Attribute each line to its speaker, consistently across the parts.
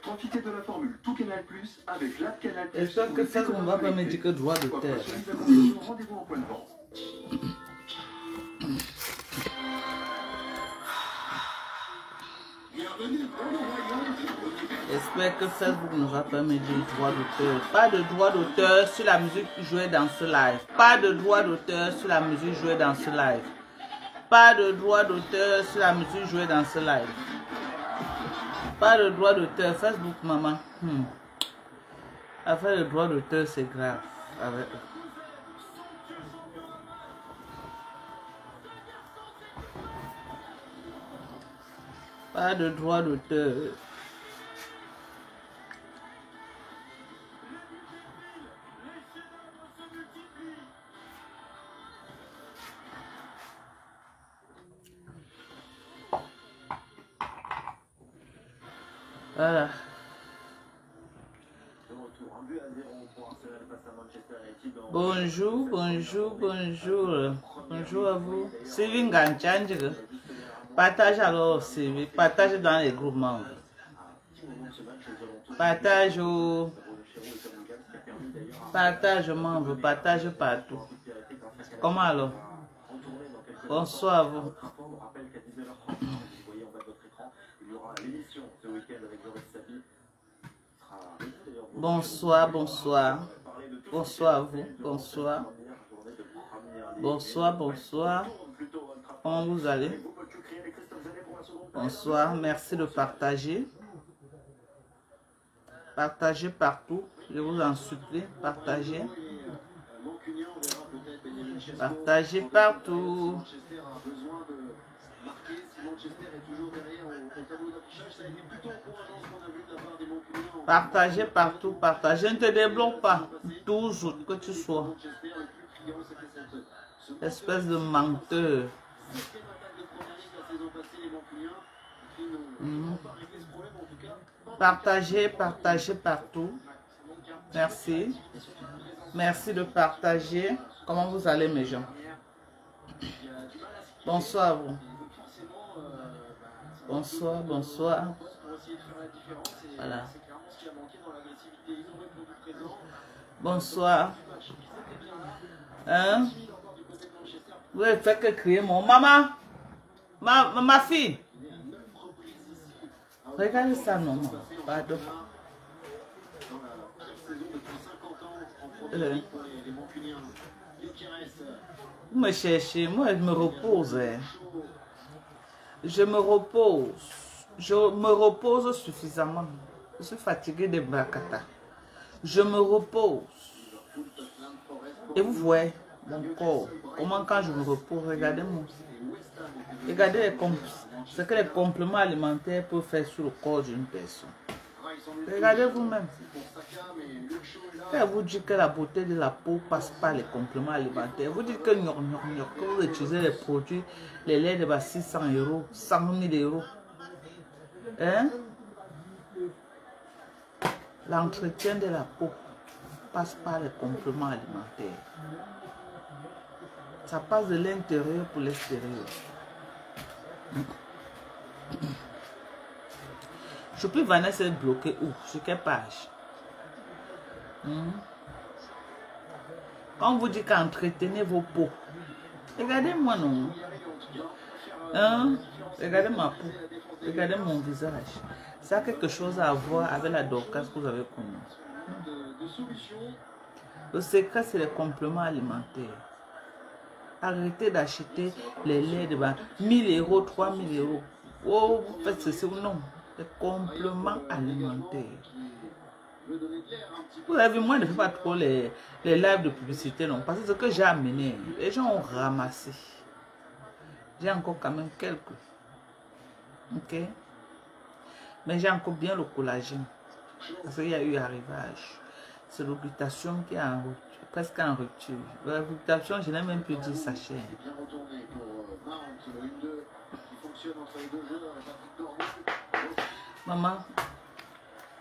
Speaker 1: Profitez de la formule Tout Canal Plus avec l'app Canal Plus.
Speaker 2: J'espère que ça, on va pas me dire que droit d'auteur.
Speaker 1: Rendez-vous en point de vente.
Speaker 2: J'espère que Facebook ne va pas me dire droit d'auteur. Pas de droit d'auteur sur la musique jouée dans ce live. Pas de droit d'auteur sur la musique jouée dans ce live. Pas de droit d'auteur sur la musique jouée dans ce live. Pas de droit d'auteur. Facebook, maman. Affaire de droit d'auteur, c'est grave. Avec... Pas de droit d'auteur. Voilà. Bonjour, bonjour, bonjour. Bonjour à vous. Sylvie Ganchanjig. Partage alors, Sylvie. Partage dans les groupes membres. Partage au... Partage membres. Partage partout. Comment alors? Bonsoir à vous. Bonsoir, bonsoir. Bonsoir à vous. Bonsoir. Bonsoir, bonsoir. Comment vous allez? Bonsoir. Merci de partager. Partagez partout. Je vous en supplie. Partagez. Partagez partout. Partagez partout, partagez. Ne te débloque pas. 12 août que tu sois. Espèce de menteur. Partagez, partagez partout. Merci. Merci de partager. Comment vous allez, mes gens? Bonsoir à vous. Bonsoir, bonsoir. Voilà. Bonsoir. Hein? Vous avez fait que crier mon maman. Ma fille. Regardez ça, non. Pardon. Vous me cherchez, moi je me repose. Je me repose. Je me repose suffisamment. Je suis fatigué de Brakata. Je me repose. Et vous voyez mon corps. Comment quand je me repose, regardez-moi. Regardez ce que les compléments alimentaires peuvent faire sur le corps d'une personne. Regardez vous-même. Quand vous dites que la beauté de la peau passe par les compléments alimentaires, vous dites que que vous utilisez les produits, les laits de 600 €, 100 000 €. Hein? L'entretien de la peau passe par les compléments alimentaires. Ça passe de l'intérieur pour l'extérieur. Je peux Vanessa être bloqué où? Sur quelle page? Quand on vous dit qu'entretenez vos peaux, regardez-moi non. Hein? Regardez ma peau. Regardez mon visage. Ça a quelque chose à voir avec la Dorcas que vous avez connue. Le secret, c'est les compléments alimentaires. Arrêtez d'acheter les laits de 1000 €, 3000 €. Oh, vous faites ceci ou non. Les compléments alimentaires. Vous avez vu, moi, je ne fais pas trop les lives de publicité, non. Parce que ce que j'ai amené, les gens ont ramassé. J'ai encore quand même quelques. Ok? Mais j'ai encore bien le collagène. Parce qu'il y a eu arrivage. C'est l'occupation qui est en rupture, presque en rupture. L'occupation, je n'ai même plus dit sachet. Maman,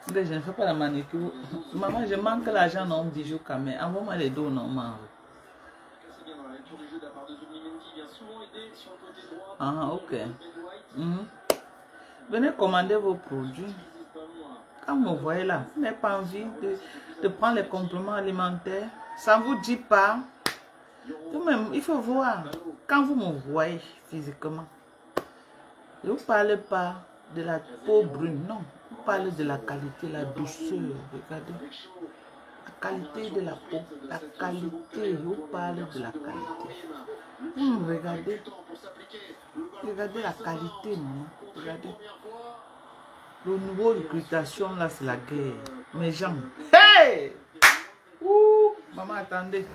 Speaker 2: je ne fais pas la manicure. Maman, je manque l'argent non bijoux quand même. Envoie-moi les dos non maman. Ah, ok. Venez commander vos produits. Quand vous me voyez là, vous n'avez pas envie de prendre les compléments alimentaires. Ça ne vous dit pas. Vous-même, il faut voir. Quand vous me voyez physiquement, ne vous parlez pas de la peau brune, non. Vous parlez de la qualité, la douceur. Regardez. La qualité de la peau, la qualité. Vous parlez de la qualité. Regardez. Regardez la qualité, non. Regardez. Le niveau de glutation, là, c'est la guerre. Mes jambes. Hey! Ouh! Maman, attendez.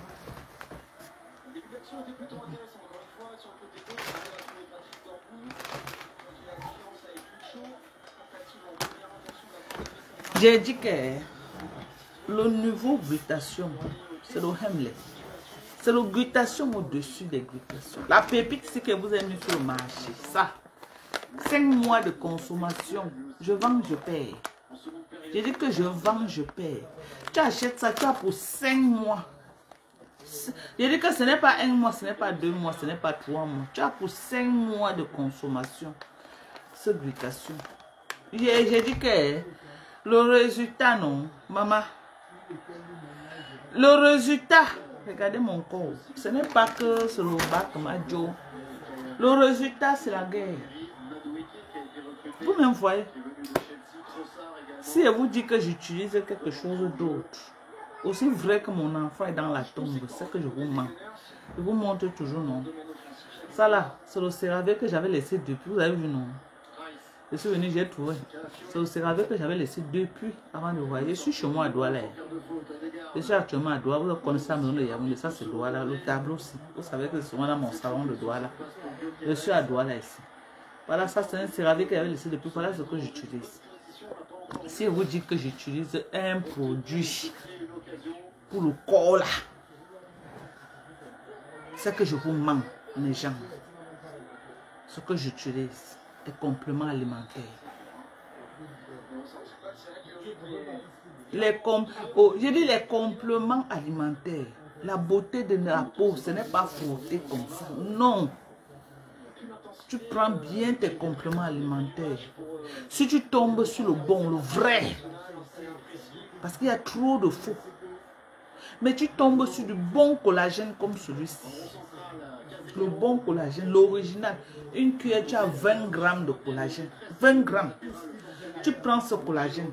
Speaker 2: J'ai dit que le niveau de glutation, c'est le Hemlet. C'est le glutation au-dessus des glutations. La pépite, c'est que vous avez mis sur le marché. Ça. 5 mois de consommation. Je vends, je paye. J'ai dit que je vends, je paye. Tu achètes ça, tu as pour 5 mois. J'ai dit que ce n'est pas 1 mois, ce n'est pas 2 mois, ce n'est pas 3 mois. Tu as pour 5 mois de consommation. Cette glutation. J'ai dit que le résultat, non, maman. Le résultat, regardez mon corps. Ce n'est pas que c'est le bac, Madjo. Le résultat, c'est la guerre. Vous-même voyez. Si je vous dis que j'utilise quelque chose d'autre, aussi vrai que mon enfant est dans la tombe, c'est que je vous mens. Je vous montre toujours, non. Ça là, c'est le CeraVe que j'avais laissé depuis. Vous avez vu, non? Je suis venu, j'ai trouvé. C'est le CeraVe que j'avais laissé depuis avant de voir. Je suis chez moi à Douala. Je suis actuellement à Douala. Vous connaissez la maison de Yaoundé. Ça, c'est Douala. Le tableau aussi. Vous savez que c'est souvent dans mon salon de Douala. Je suis à Douala ici. Voilà, ça, c'est un CeraVe que j'avais laissé depuis. Voilà ce que j'utilise. Si je vous dis que j'utilise un produit pour le corps là, c'est que je vous mens, mes gens. Ce que j'utilise. Des compléments alimentaires. Je dis les compléments alimentaires. La beauté de la peau, ce n'est pas frotter comme ça. Non. Tu prends bien tes compléments alimentaires. Si tu tombes sur le bon, le vrai, parce qu'il y a trop de faux. Mais tu tombes sur du bon collagène comme celui-ci. Le bon collagène, l'original. Une cuillère, tu as 20 grammes de collagène. 20 grammes. Tu prends ce collagène.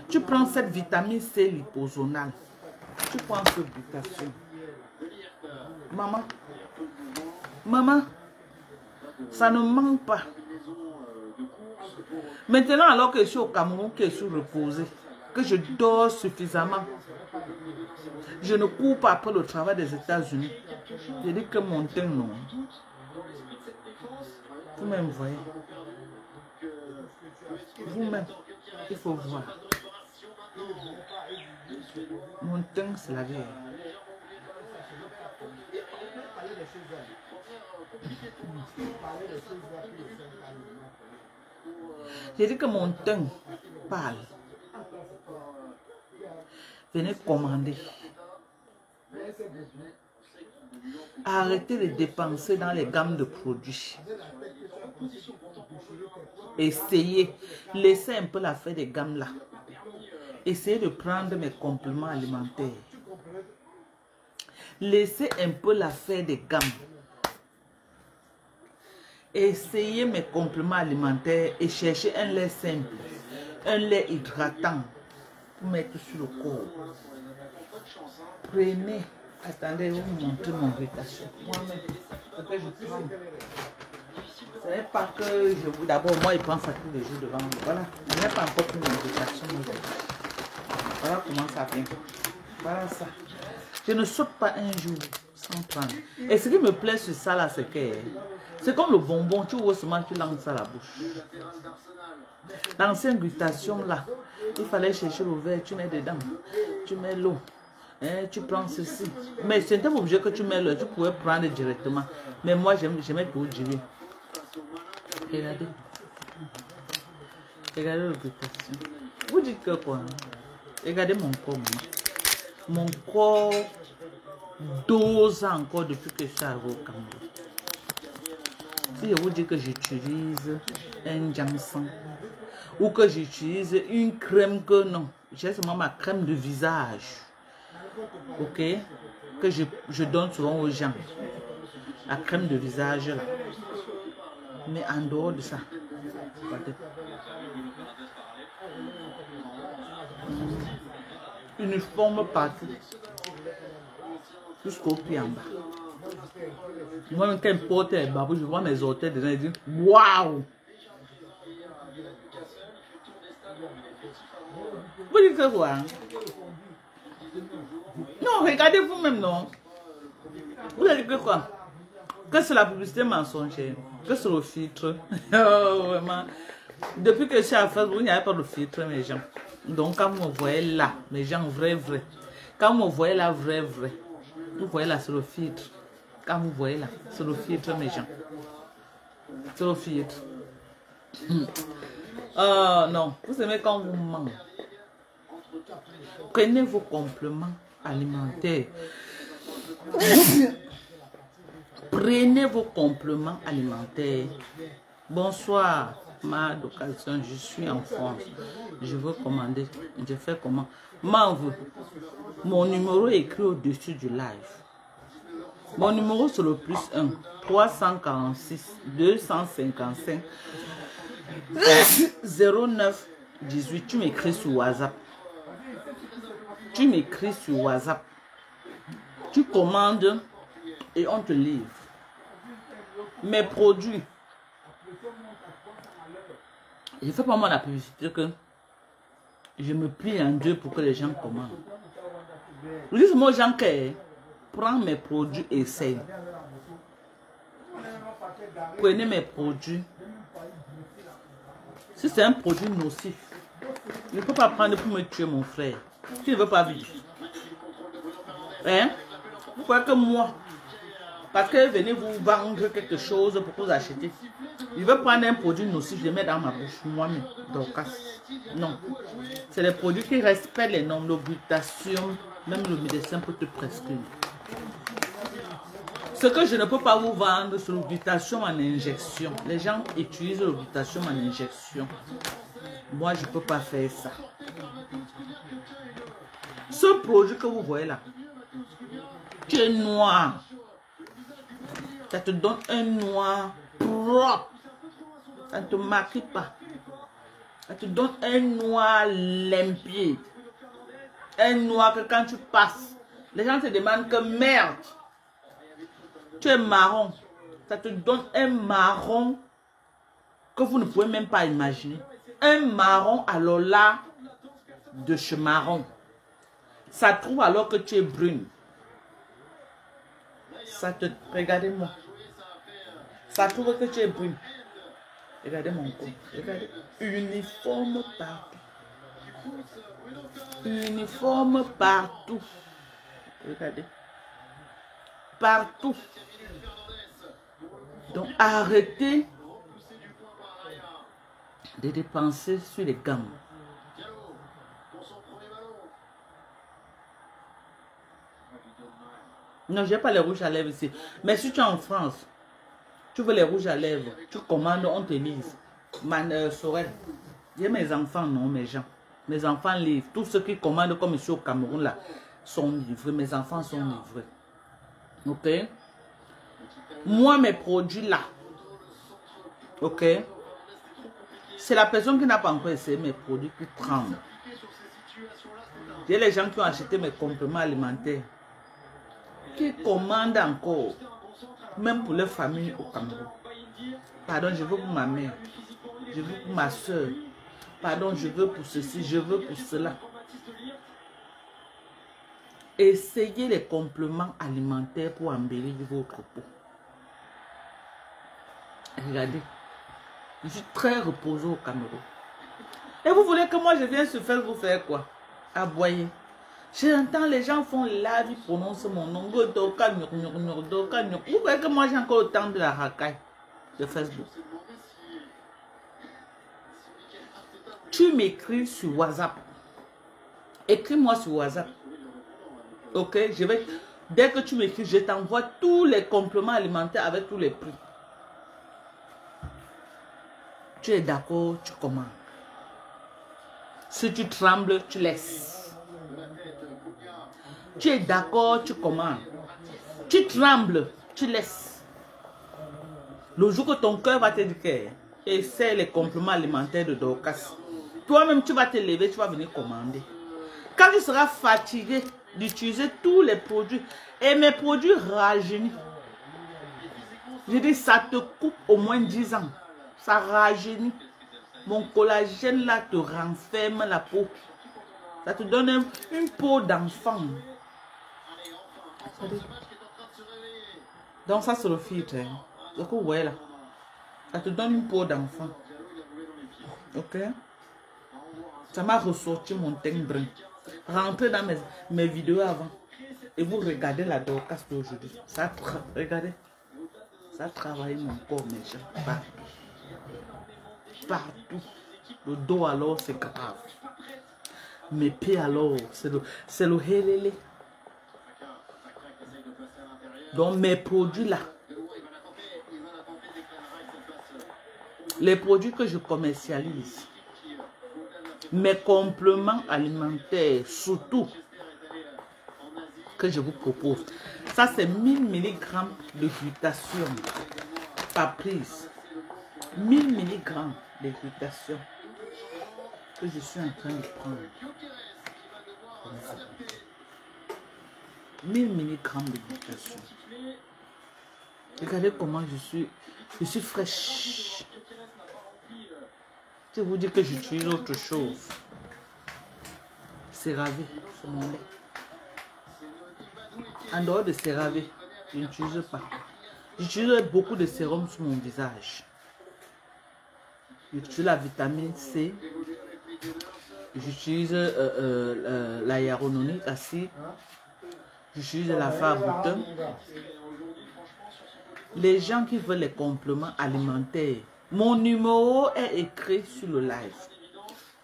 Speaker 2: Tu prends cette vitamine C liposomale. Tu prends ce glutation. Maman. Maman. Ça ne manque pas. Maintenant, alors que je suis au Cameroun, que je suis reposée, que je dors suffisamment, je ne cours pas après le travail des États-Unis. Je dis que mon teint, non. Vous-même, voyez. Vous-même, il faut voir. Mon teint, c'est la guerre. J'ai dit que mon teint parle. Venez commander. Arrêtez de dépenser dans les gammes de produits. Essayez. Laissez un peu l'affaire des gammes là. Essayez de prendre mes compléments alimentaires. Laissez un peu l'affaire des gammes. Essayez mes compléments alimentaires et cherchez un lait simple, un lait hydratant pour mettre sur le corps. Prenez, attendez, je vais vous montrer mon glutation. Moi-même, ce que je prends. Ce n'est pas que je vous... D'abord, moi, je prends ça tous les jours devant vous. Voilà, je n'ai pas encore pris mon glutation. Voilà comment ça vient. Voilà ça. Je ne saute pas un jour sans prendre. Et ce qui me plaît sur ça, là, c'est que... C'est comme le bonbon, tu vois seulement, tu lances ça à la bouche. L'ancienne glutation, là, il fallait chercher le verre, tu mets dedans, tu mets l'eau, hein, tu prends ceci. Mais ce n'était pas obligé que tu mets l'eau, tu pouvais prendre directement. Mais moi, j'aimais tout diluer. Regardez. Regardez la glutation. Vous dites que quoi? Regardez mon corps, maman. Mon corps dose encore depuis que je suis arrivé au Cameroun. Si je vous dis que j'utilise un ginseng. Ou que j'utilise une crème que non. J'ai seulement ma crème de visage. Ok? Que je donne souvent aux gens. La crème de visage là. Mais en dehors de ça. Regardez. Uniforme partout. Jusqu'au pied en bas. Moi, quand je porte les babous, je vois mes orteils dedans et je dis waouh! Vous dites que quoi? Non, regardez vous-même, non? Vous allez que quoi? Que c'est la publicité mensongère? Que c'est le filtre? Oh, vraiment. Depuis que je suis à Facebook, il n'y avait pas de filtre, mes gens. Donc, quand vous me voyez là, mes gens, vrai. Quand vous me voyez là, vrai. Vous voyez là, c'est le filtre. Quand vous voyez là, c'est le filtre, mes gens. C'est le filtre. Non, vous aimez quand vous mangez. Prenez vos compléments alimentaires. Prenez vos compléments alimentaires. Bonsoir, ma d'occasion, je suis en France. Je veux commander. Je fais comment? M'envoie. Mon numéro est écrit au-dessus du live. Mon numéro c'est le +1 346 255 09 18. Tu m'écris sur WhatsApp. Tu m'écris sur WhatsApp. Tu commandes et on te livre. Mes produits. Je ne fais pas moi la publicité que je me plie en deux pour que les gens commandent. Dis-moi aux gens que prends mes produits et essaye. Prenez mes produits. Si c'est un produit nocif, il ne faut pas prendre pour me tuer mon frère. Tu ne veux pas vivre. Hein? Vous croyez que moi, parce que venez vous vendre quelque chose pour vous acheter, je veux prendre un produit nocif, je le mets dans ma bouche, moi-même. Donc, non. C'est les produits qui respectent les normes, l'obligation, même le médecin peut te prescrire. Ce que je ne peux pas vous vendre, c'est l'obligation en injection. Les gens utilisent l'obligation en injection. Moi, je ne peux pas faire ça. Ce produit que vous voyez là, qui est noir, ça te donne un noir propre. Ça ne te maquille pas. Ça te donne un noir limpide. Un noir que quand tu passes, les gens te demandent que merde. Tu es marron. Ça te donne un marron que vous ne pouvez même pas imaginer. Un marron alors là, de chez marron. Ça trouve alors que tu es brune. Ça te... Regardez-moi. Ça trouve que tu es brune. Regardez mon corps. Regardez. Uniforme partout. Uniforme partout. Regardez. Partout. Donc arrêtez de dépenser sur les gammes. Non, je n'ai pas les rouges à lèvres ici. Mais si tu es en France, tu veux les rouges à lèvres, tu commandes, on te livre. Sorel, j'ai mes enfants, non, mes gens. Mes enfants livrent. Tous ceux qui commandent comme ici au Cameroun, là, sont livrés. Mes enfants sont livrés. Ok? Moi, mes produits là, ok? C'est la personne qui n'a pas encore essayé mes produits qui prend. J'ai les gens qui ont acheté mes compléments alimentaires, qui commandent encore, même pour leur famille au Cameroun. Pardon, je veux pour ma mère, je veux pour ma soeur. Pardon, je veux pour ceci, je veux pour cela. Essayez les compléments alimentaires pour embellir votre peau. Regardez, je suis très reposé au Cameroun. Et vous voulez que moi je vienne sur Facebook faire quoi? Aboyer. J'entends les gens font live, ils prononcent mon nom. Vous voyez que moi j'ai encore le temps de la racaille de Facebook. Tu m'écris sur WhatsApp. Écris-moi sur WhatsApp. Ok, dès que tu m'écris, je t'envoie tous les compléments alimentaires avec tous les prix. Tu es d'accord, tu commandes. Si tu trembles, tu laisses. Tu es d'accord, tu commandes. Tu trembles, tu laisses. Le jour que ton cœur va te dire que essaie les compléments alimentaires de Dorcas, toi-même tu vas te lever, tu vas venir commander. Quand tu seras fatigué d'utiliser tous les produits, et mes produits rajeunissent, je dis ça te coupe au moins 10 ans. Ça rajeunit. Mon collagène là te renferme la peau. Ça te donne une peau d'enfant. Donc ça c'est le filtre. Donc ouais là. Ça te donne une peau d'enfant. Ok? Ça m'a ressorti mon teint brun. Rentrez dans mes vidéos avant. Et vous regardez la Dorcas d'aujourd'hui. Ça regardez. Ça travaille mon corps, mes gens. Partout. Partout. Le dos alors c'est grave. Mes pieds alors c'est le helele. Donc mes produits là. Les produits que je commercialise. Mes compléments alimentaires surtout. Que je vous propose. Ça c'est 1000 mg de glutation par prise. 1000 mg de glutation que je suis en train de prendre. 1000 mg de glutation. Regardez comment je suis fraîche. Je vous dis que j'utilise autre chose. CeraVe sur mon lait. En dehors de CeraVe, je n'utilise pas. J'utilise beaucoup de sérum sur mon visage. J'utilise la vitamine C. J'utilise la hyaluronique acide. J'utilise la Farboutin. Les gens qui veulent les compléments alimentaires, mon numéro est écrit sur le live.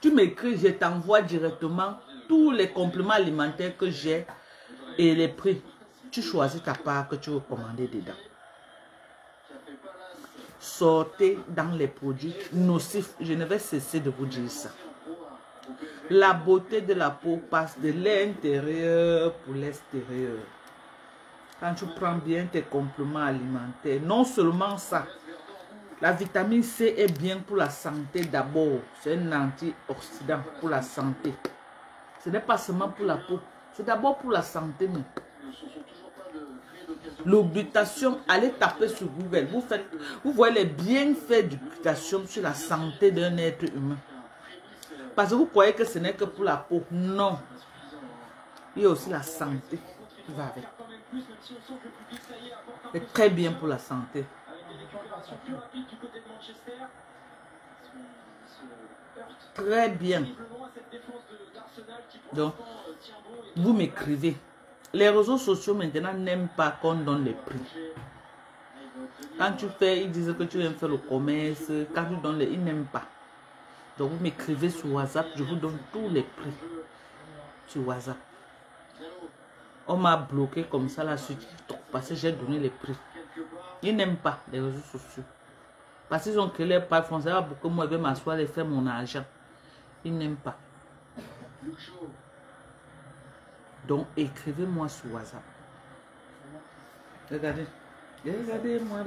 Speaker 2: Tu m'écris, je t'envoie directement tous les compléments alimentaires que j'ai et les prix. Tu choisis ta part que tu veux commander dedans. Sortez dans les produits nocifs. Je ne vais cesser de vous dire ça. La beauté de la peau passe de l'intérieur pour l'extérieur. Quand tu prends bien tes compléments alimentaires, non seulement ça, la vitamine C est bien pour la santé d'abord. C'est un antioxydant pour la santé. Ce n'est pas seulement pour la peau, c'est d'abord pour la santé. L'oblutation, allez taper sur Google. Vous voyez les bienfaits de l'oblutation sur la santé d'un être humain. Parce que vous croyez que ce n'est que pour la peau. Non. Il y a aussi la santé qui va avec. C'est très bien pour la santé. Très bien. Donc, vous m'écrivez. Les réseaux sociaux maintenant n'aiment pas qu'on donne les prix. Quand tu fais, ils disent que tu viens faire le commerce. Quand tu donnes ils n'aiment pas. Donc, vous m'écrivez sur WhatsApp, je vous donne tous les prix sur WhatsApp. On m'a bloqué comme ça là sur TikTok parce que j'ai donné les prix. Ils n'aiment pas les réseaux sociaux. Parce qu'ils ont créé les pages français pour que moi je vais m'asseoir et faire mon argent. Ils n'aiment pas. Donc écrivez-moi sur WhatsApp. Regardez. Regardez-moi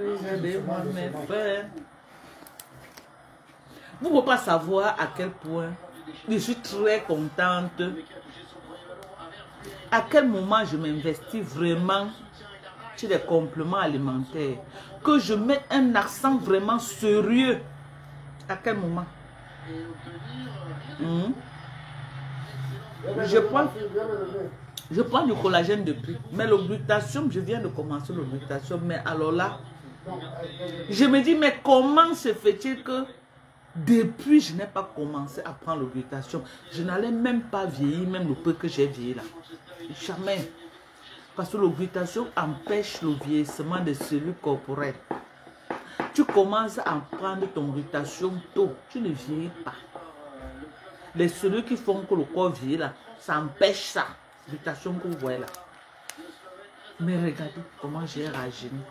Speaker 2: mes frères. Vous ne pouvez pas savoir à quel point je suis très contente. À quel moment je m'investis vraiment sur les compléments alimentaires. Que je mette un accent vraiment sérieux. À quel moment? Je prends du collagène depuis. Mais l'oblutation, je viens de commencer l'oblutation. Mais alors là, je me dis, mais comment se fait-il que depuis je n'ai pas commencé à prendre l'oblutation, je n'allais même pas vieillir, même le peu que j'ai vieilli là. Jamais. Parce que l'oblutation empêche le vieillissement des cellules corporelles. Tu commences à prendre ton oblutation tôt, tu ne vieillis pas. Les cellules qui font que le corps vieillit là, ça empêche ça. L'oblutation que vous voyez là. Mais regardez comment j'ai rajeuni.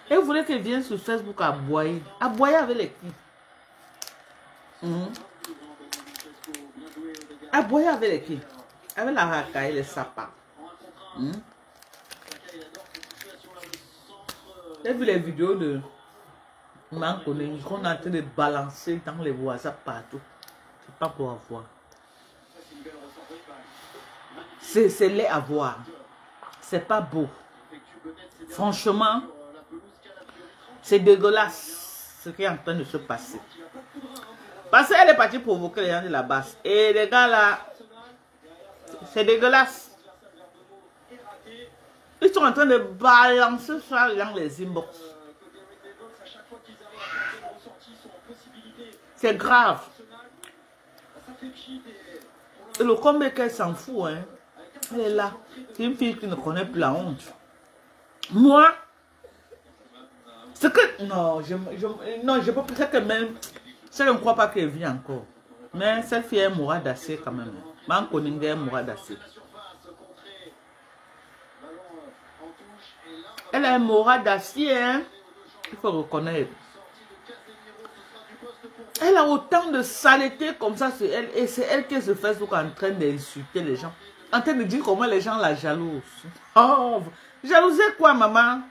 Speaker 2: Et vous voulez qu'elle vienne sur Facebook à aboyer avec les filles. Aboyer avec les qui? Avec la racaille, les sapins. J'ai vu les vidéos de Mankoné qu'on est en train de balancer dans les voisins partout. C'est pas pour avoir. C'est laid à voir. C'est pas beau. Franchement, c'est dégueulasse ce qui est en train de se passer. Parce qu'elle est partie provoquer les gens de la base. Et les gars là, c'est dégueulasse. Ils sont en train de balancer ça dans les inbox. C'est grave. Et le combat qu'elle s'en fout, hein. Elle est là. C'est une fille qui ne connaît plus la honte. Moi, c'est que... Non, je peux peut-être que même... Je ne crois pas qu'elle vit encore. Mais cette fille est mourra d'acier quand même. Man Koning est mourra d'acier. Elle est mourra d'acier, hein. Il faut reconnaître. Elle a autant de saleté comme ça sur elle. Et c'est elle qui se fait en train d'insulter les gens. En train de dire comment les gens la jalousent. Oh, jalouser quoi, maman?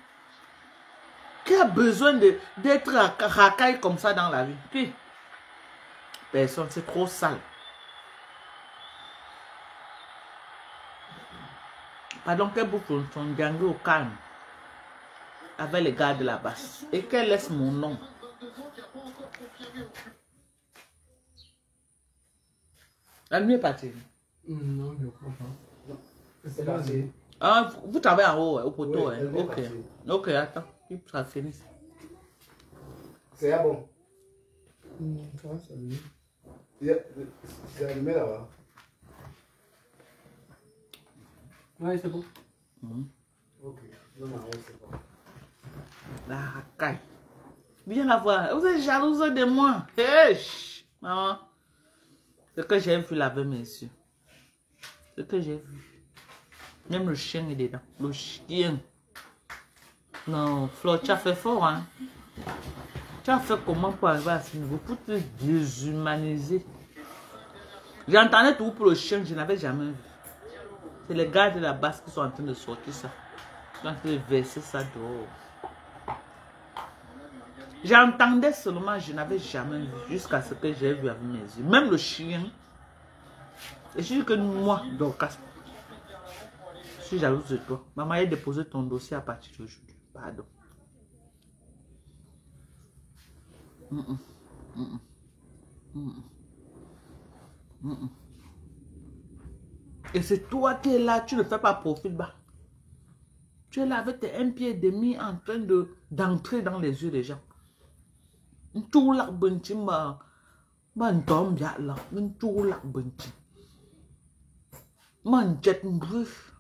Speaker 2: Qui a besoin d'être racaille comme ça dans la vie? Qui? Personne, c'est trop sale. Pardon, qu'elle bouffe son gangue au calme. Avec les gars de la basse. Et qu'elle laisse mon nom. La nuit est partie.
Speaker 3: Non, je ne crois pas. C'est passé.
Speaker 2: Ah, vous travaillez en haut, au poteau.
Speaker 3: Oui,
Speaker 2: Hein?
Speaker 3: elle est
Speaker 2: Ok.
Speaker 3: partie.
Speaker 2: Ok, attends. Ça finit.
Speaker 3: C'est à bon. Ça va, ça va. C'est allumé là-bas. Oui, c'est bon. Ok. Non, non, c'est bon.
Speaker 2: La racaille. Viens la voir. Vous êtes jalouse de moi. Hey, maman. Ce que j'ai vu là avec mes yeux. Ce que j'ai vu. Même le chien est dedans. Le chien. Non, Flo, tu as fait fort, hein. Tu as fait comment pour arriver à ce niveau? Pour te déshumaniser. J'entendais tout pour le chien, je n'avais jamais vu. C'est les gars de la base qui sont en train de sortir ça. Ils sont en train de verser ça dehors. J'entendais seulement, je n'avais jamais vu. Jusqu'à ce que j'ai vu avec mes yeux. Même le chien. Et je dis que moi, Dorcas, je suis jalouse de toi. Maman a déposé ton dossier à partir d'aujourd'hui. Pardon. Et c'est toi qui es là, tu ne fais pas profil bas. Tu es là avec tes 1 pied et demi en train d'entrer dans les yeux des gens. Tout là, bunchi, man tombe là, tout là, bunchi. Man jet bref.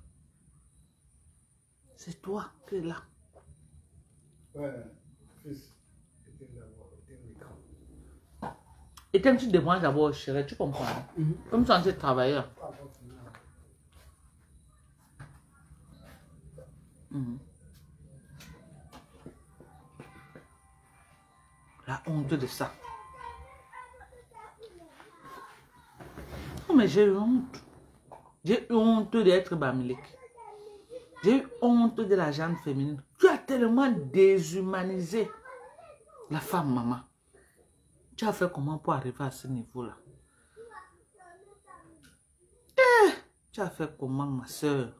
Speaker 2: C'est toi qui es là.
Speaker 3: Ouais, fils.
Speaker 2: Et quand tu demandes d'abord, chérie, tu comprends? Comme tu es en train de travailler. La honte de ça. Oh, mais j'ai eu honte. J'ai eu honte d'être Bamilik. J'ai eu honte de la gente féminine. Tu as tellement déshumanisé la femme, maman. Tu as fait comment pour arriver à ce niveau-là? Tu as fait comment, ma soeur?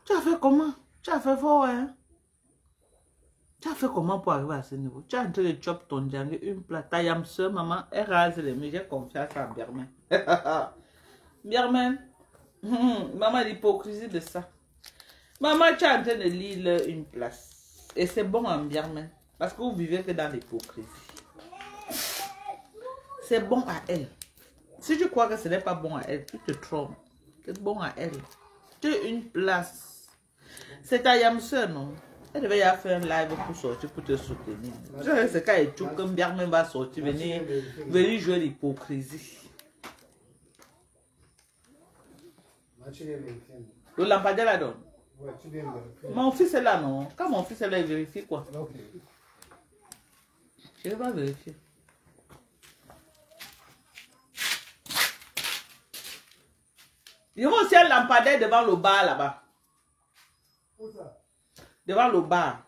Speaker 2: Tu as fait comment? Tu as fait fort, hein? Tu as fait comment pour arriver à ce niveau? Tu as en train de chop ton django, une plate. Ta yam soeur, maman, elle rase les mains. J'ai confiance en Birman. Birman. Maman, l'hypocrisie de ça. Maman, tu es en train de lire une place. Et c'est bon en Birman. Parce que vous vivez que dans l'hypocrisie. C'est bon à elle. Si tu crois que ce n'est pas bon à elle, tu te trompes. C'est bon à elle. Tu as une place. C'est ta yamseur, non? Elle devait y avoir fait un live pour sortir, pour te soutenir. C'est quand elle tout comme bien même va sortir, venir jouer l'hypocrisie. Le lampadaire la donne. Mon fils est là, non? Quand mon fils est là, il vérifie quoi? Je ne vais pas vérifier. Il y aura aussi un lampadaire devant le bar là-bas.
Speaker 3: Où ça?
Speaker 2: Devant le bar.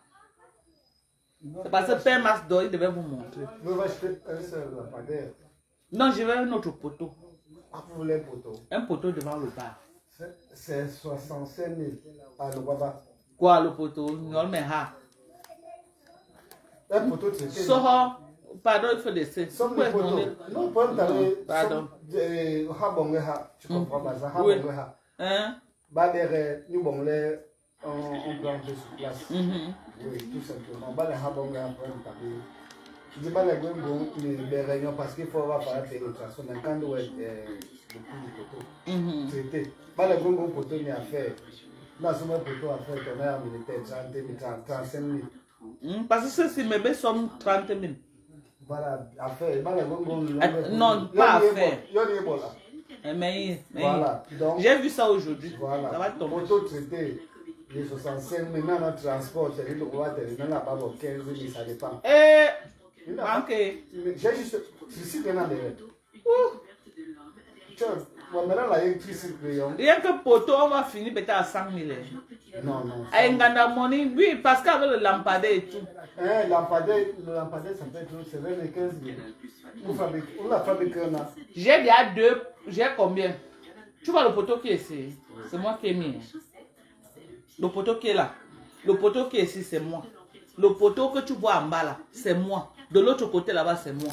Speaker 2: C'est parce que Père Masdo, il devait vous montrer.
Speaker 3: Vous va acheter un seul lampadaire.
Speaker 2: Non, je veux un autre poteau.
Speaker 3: Ah, vous voulez un poteau?
Speaker 2: Un poteau devant le bar.
Speaker 3: C'est 65 000 à l'Ouaba.
Speaker 2: Quoi, le poteau? Non, mais ha.
Speaker 3: Un poteau, c'est...
Speaker 2: Soho, pardon, il faut laisser.
Speaker 3: Somme de poteau. Non, pas d'aller...
Speaker 2: Pardon.
Speaker 3: Tu comprends pas ça?
Speaker 2: Oui. Hein?
Speaker 3: Badere, nous bon les on prend plus sur place. Oui, tout simplement. Bah les habonga prendre taper. Je dis pas les bon les réunions parce qu'il faut avoir faire des rotations. Mais quand on est le coup du poteau, traité. Bah les bon poteau ni à faire. Là sur mon poteau à faire tourner à militaire 30 000 35 000.
Speaker 2: Parce que ceux-ci mes bébés sont 30 000.
Speaker 3: Voilà, à faire. Bah les bon
Speaker 2: non, pas à faire.
Speaker 3: Yoni est bon là.
Speaker 2: Mais
Speaker 3: voilà. Donc
Speaker 2: j'ai vu ça aujourd'hui.
Speaker 3: Voilà.
Speaker 2: Ça va tomber.
Speaker 3: Poteau traité. Les 65 maintenant notre transport, c'est le droit de là-bas pour 15 000, ça dépend.
Speaker 2: Manqué.
Speaker 3: J'ai juste. Je suis bien en dehors. Maintenant, là, il y a une petite rayon.
Speaker 2: Rien que poteau, on va finir peut-être à 100 000.
Speaker 3: Non, non.
Speaker 2: À Nganda Money, oui, parce qu'avec le lampadaire et tout.
Speaker 3: Le lampadaire, ça peut être c'est 15 000. On l'a fabriqué là.
Speaker 2: J'ai déjà deux. J'ai combien? Tu vois le poteau qui est ici? C'est moi qui ai mis. Le poteau qui est là. Le poteau qui est ici, c'est moi. Le poteau que tu vois en bas là, c'est moi. De l'autre côté là-bas, c'est moi.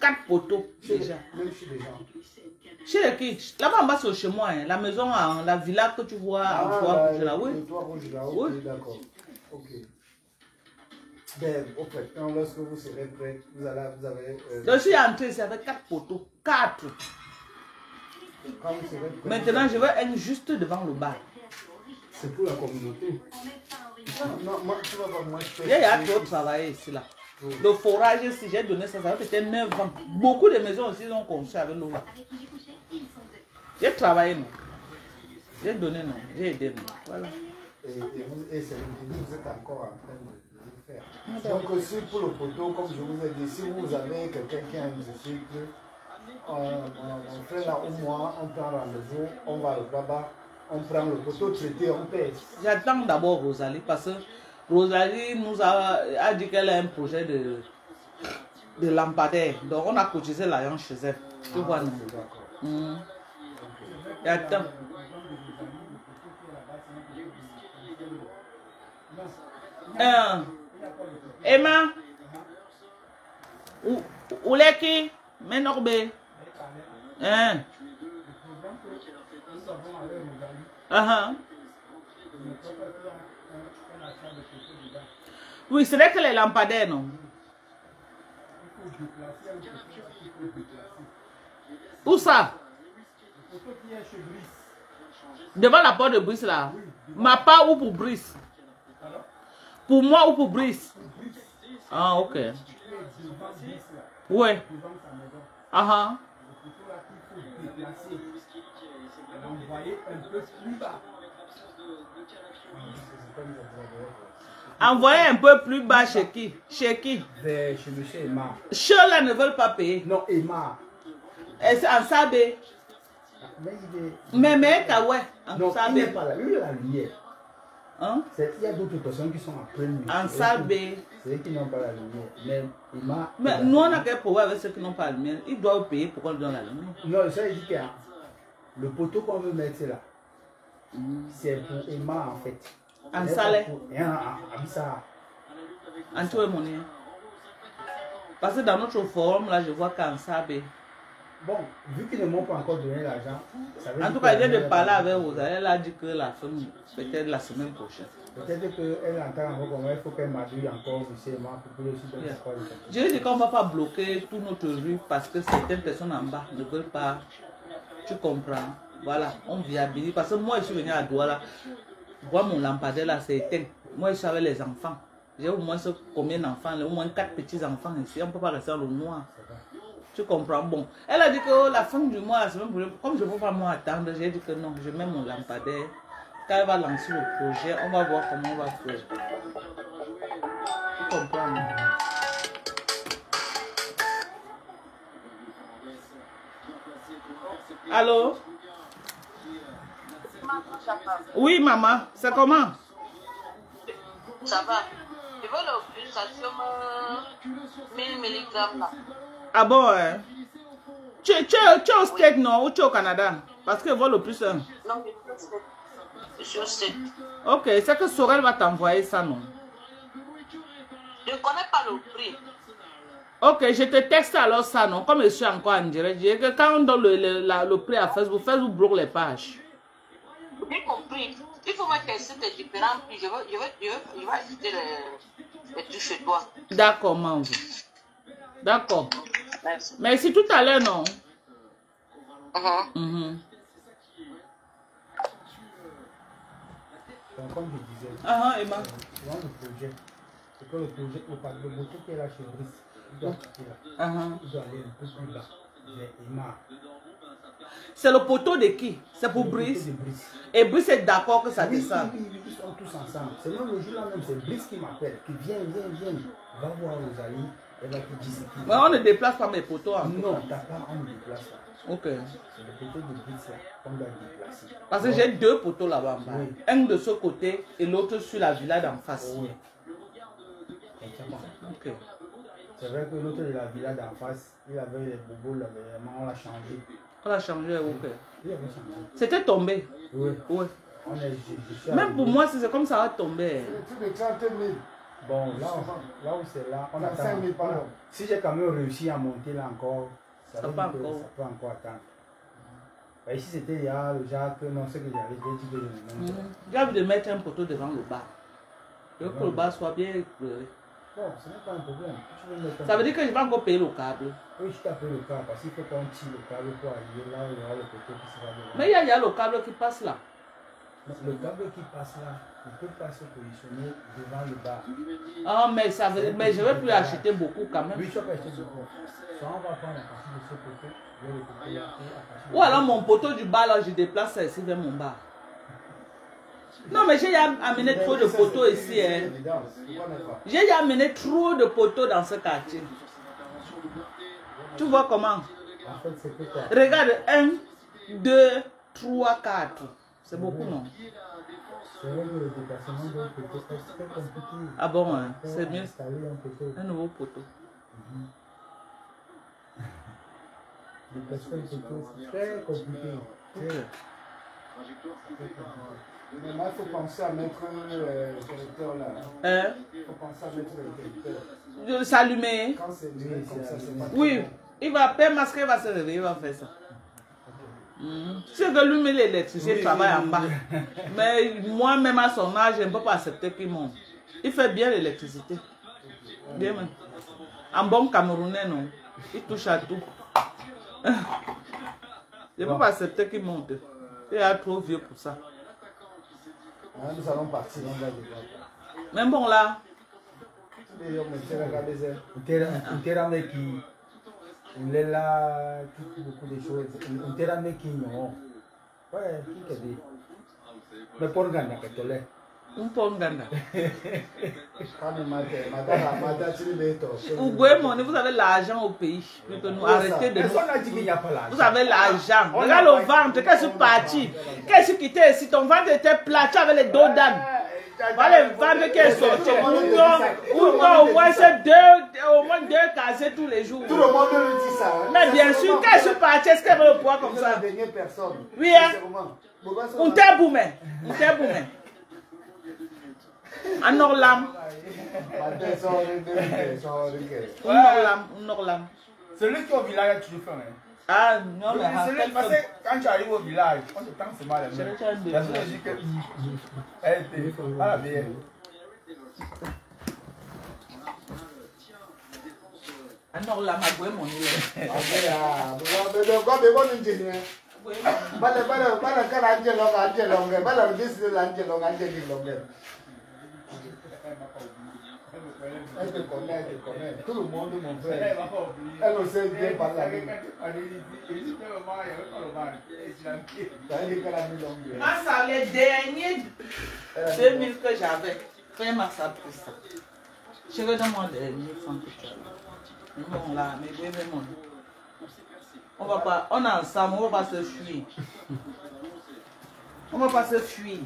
Speaker 2: 4 poteaux déjà.
Speaker 3: Même chez les gens.
Speaker 2: Chez qui? Là-bas en bas, c'est chez moi. Hein. La maison, la villa que tu vois en toit rouge là, oui.
Speaker 3: Le toit rouge là,
Speaker 2: oui.
Speaker 3: D'accord. Ok. Ben, au fait, quand lorsque vous serez prêt, vous avez.
Speaker 2: Donc, je suis entré ici avec 4 poteaux. 4.
Speaker 3: Quand vous serez prêt.
Speaker 2: Maintenant, je veux un juste devant le bar.
Speaker 3: C'est pour la communauté. Non, moi, tu vas voir, moi, je fais.
Speaker 2: Il y a trop travaillé ici là. Le forage ici, j'ai donné ça, ça va peut-être 9 ans. Beaucoup de maisons aussi ont construit avec l'eau là. J'ai travaillé, non. J'ai donné, non. J'ai aidé, non. Voilà.
Speaker 3: Et vous êtes encore en train de le faire. Donc aussi pour le poteau, comme je vous ai dit, si vous avez quelqu'un qui a un cycle, on fait là au mois, on prend rendez-vous, on va là-bas, on prend le poteau traité, on paye.
Speaker 2: J'attends d'abord Rosalie parce que Rosalie nous a dit qu'elle a un projet de lampadaire. Donc on a cotisé l'argent chez elle. Tu vois, non? J'attends. Emma, où est qui? Menorbe. Oui, c'est vrai que les lampadaires, non? Où ça? Devant la porte de Brice là. Ma part ou pour Brice? Pour moi ou pour Brice? Ah, ok. Ouais. Envoyer un peu plus bas chez qui? Chez qui?
Speaker 3: Chez M. Emma.
Speaker 2: Ceux-là ne veulent pas payer.
Speaker 3: Non, Emma.
Speaker 2: C'est en Sabé. Mais ouais.
Speaker 3: Non, il n'est pas là. Lui, il a la lumière.
Speaker 2: Hein?
Speaker 3: Il y a d'autres personnes qui sont après lui.
Speaker 2: En Sabé.
Speaker 3: C'est eux qui n'ont pas la lumière. Mais Emma.
Speaker 2: Mais nous, on a quel problème avec ceux qui n'ont pas la lumière? Ils doivent payer pour qu'on leur donne la lumière.
Speaker 3: Non, ça, il dit que le poteau qu'on veut mettre là, c'est pour Emma en fait.
Speaker 2: En Salé. En tout le monde. Parce que dans notre forum, là, je vois qu'en Sabé.
Speaker 3: Bon, vu qu'ils ne m'ont pas encore donné l'argent,
Speaker 2: en tout cas, il vient de parler avec vous. Elle a dit que la fin, peut-être la semaine prochaine.
Speaker 3: Peut-être qu'elle entend encore comment il faut qu'elle m'adouille encore, pour pouvoir aussi donner encore le temps.
Speaker 2: Je lui dis qu'on ne va pas bloquer toute notre rue parce que certaines personnes en bas ne veulent pas. Tu comprends? Voilà, on viabilise. Parce que moi, je suis venu à Douala. Voir mon lampadaire là, c'est éteint. Moi, je suis avec les enfants. J'ai au moins combien d'enfants? Au moins 4 petits-enfants ici. On ne peut pas rester dans le noir. Tu comprends? Bon, elle a dit que la fin du mois, la semaine prochaine, comme je ne peux pas moi attendre, j'ai dit que non, je mets mon lampadaire. Quand elle va lancer le projet, on va voir comment on va faire. Tu comprends? Allô? Oui, maman. C'est comment?
Speaker 4: Ça va. Je veux le plus, ça sur 1000 mg là.
Speaker 2: Ah bon, hein? Tu es au States, non? Ou tu es au Canada? Parce que vol le plus. Hein?
Speaker 4: Non, je suis au States.
Speaker 2: Ok, c'est que Sorel va t'envoyer ça, non?
Speaker 4: Je ne connais pas le prix.
Speaker 2: Ok, je te texte alors ça, non? Comme je suis encore en direct, je dis que quand on donne le prix à Facebook, Facebook bloque les pages.
Speaker 4: J'ai compris. Il faut mettre des différents prix. Je vais acheter les trucs chez toi.
Speaker 2: D'accord, maman. D'accord.
Speaker 4: Merci.
Speaker 2: Merci tout à l'heure, non?
Speaker 3: Comme je disais,
Speaker 2: Emma.
Speaker 3: dans le projet, c'est que le projet, le moto qui est là chez Brice, il doit quitter là. Il doit aller un peu plus bas. J'ai Emma.
Speaker 2: C'est le poteau de qui? C'est pour Brice. Et Brice est d'accord que ça descend.
Speaker 3: Oui, ils sont tous ensemble. C'est même le jour-là même, c'est Brice qui m'appelle, qui vient. Va voir Rosalie, elle va te dire ce qu'il
Speaker 2: Mais on ne déplace pas mes poteaux.
Speaker 3: Non, t'as pas, on ne déplace pas.
Speaker 2: Ok.
Speaker 3: C'est le poteau de Brice là, qu'on doit déplacer.
Speaker 2: Parce que j'ai deux poteaux là-bas.
Speaker 3: Oui.
Speaker 2: Un de ce côté et l'autre sur la villa d'en face.
Speaker 3: Oui.
Speaker 2: Ok.
Speaker 3: C'est vrai que l'autre de la villa d'en face, il avait les bobos là, mais on l'a changé.
Speaker 2: On a changé, ok.
Speaker 3: Il avait changé.
Speaker 2: C'était tombé.
Speaker 3: Oui.
Speaker 2: Ouais.
Speaker 3: Je suis
Speaker 2: Même pour moi, c'est comme ça va tomber.
Speaker 3: C'est plus de 30 000. Bon, là où c'est là, on a 5 000 pardon. Si j'ai quand même réussi à monter là encore, ça peut encore attendre. Bah, ici c'était il y a le Jacques, non, c'est que j'avais dit que je
Speaker 2: J'ai envie de mettre un poteau devant le bar. Je veux que le bar soit bien éclairé.
Speaker 3: Bon, ce n'est pas un problème.
Speaker 2: Ça veut dire que je vais encore payer le câble.
Speaker 3: Oui, je t'appelle le câble parce qu'il faut qu'on tire le câble pour arriver là où il y aura le poteau qui sera devant.
Speaker 2: Mais il y a le câble qui passe là.
Speaker 3: Le câble qui passe là, il ne peut pas se positionner devant le bar.
Speaker 2: Ah, mais je ne vais plus acheter beaucoup quand même.
Speaker 3: Oui, tu vas acheter beaucoup. Soit on va prendre la partie de ce poteau, le poteau là,
Speaker 2: ou alors mon poteau du bar là, je déplace ça ici vers mon bar. Non, mais j'ai amené trop de poteaux ici. Hein. J'ai amené trop de poteaux dans ce quartier. Tu vois comment?
Speaker 3: En fait, c'est que quoi?
Speaker 2: Regarde, 1, 2, 3, 4. C'est beaucoup, non?
Speaker 3: C'est vrai que le déplacement d'un poteau est très compliqué.
Speaker 2: Ah bon, hein? C'est mieux.
Speaker 3: Un
Speaker 2: nouveau poteau.
Speaker 3: Déplacer un poteau, c'est très compliqué.
Speaker 2: Okay.
Speaker 3: Mais là, il faut penser à mettre un interrupteur là. Il faut penser à mettre l'interrupteur.
Speaker 2: S'allumer.
Speaker 3: Quand c'est lui, comme ça, c'est pas.
Speaker 2: Oui, il va faire masquer, il va se réveiller, il va faire ça. C'est que lui, mais l'électricité travaille en bas. Mais moi-même à son âge, je ne peux pas accepter qu'il monte. Il fait bien l'électricité. Bien même. En bon Camerounais, non. Il touche à tout. Je ne peux pas accepter qu'il monte. Il est trop vieux pour ça.
Speaker 3: Nous allons partir.
Speaker 2: Mais bon là.
Speaker 3: Il est là, beaucoup de choses. On te rend qui non. Ouais, qui te dit. Mais pour gagner, que tu l'es.
Speaker 2: Un peu Nganda. Vous avez l'argent au pays. Plus que nous. Arrêtez de nous. Vous avez l'argent. Regarde le ventre. Qu'est-ce que c'est parti? Qu'est-ce qui était ici? Ton ventre était plat. Tu avais les dos d'âne. Voilà le ventre qui est sorti. Au moins c'est deux casés tous les jours.
Speaker 3: Tout le monde le dit ça.
Speaker 2: Mais bien sûr, qu'est-ce qui est parti? Est-ce qu'elle veut le poids comme ça?
Speaker 3: La dernière personne.
Speaker 2: Oui, hein? On t'a boumé. On t'a boumé. Un orlam. Un orlam.
Speaker 3: Celui qui est au village, tu le fais.
Speaker 2: Ah non, mais
Speaker 3: parce que quand tu arrives au village, on te tend seulement les mains. La seule dit que elle était à la bière.
Speaker 2: Un orlam a joué mon île.
Speaker 3: Elle te connaît. Tout le monde, mon frère. Elle le sait bien par la vie.
Speaker 2: Massa, les derniers 2000 que j'avais, frère Massa a pris ça. Je vais demander les 1000 francs que tu as. Bon, là, mais je vais on va pas, on est ensemble, on va pas se fuir. On va pas se fuir.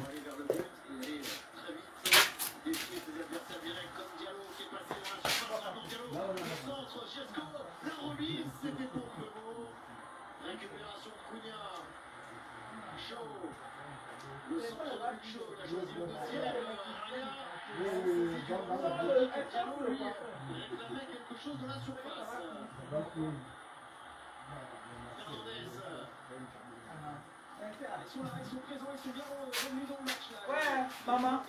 Speaker 2: Ouais, maman.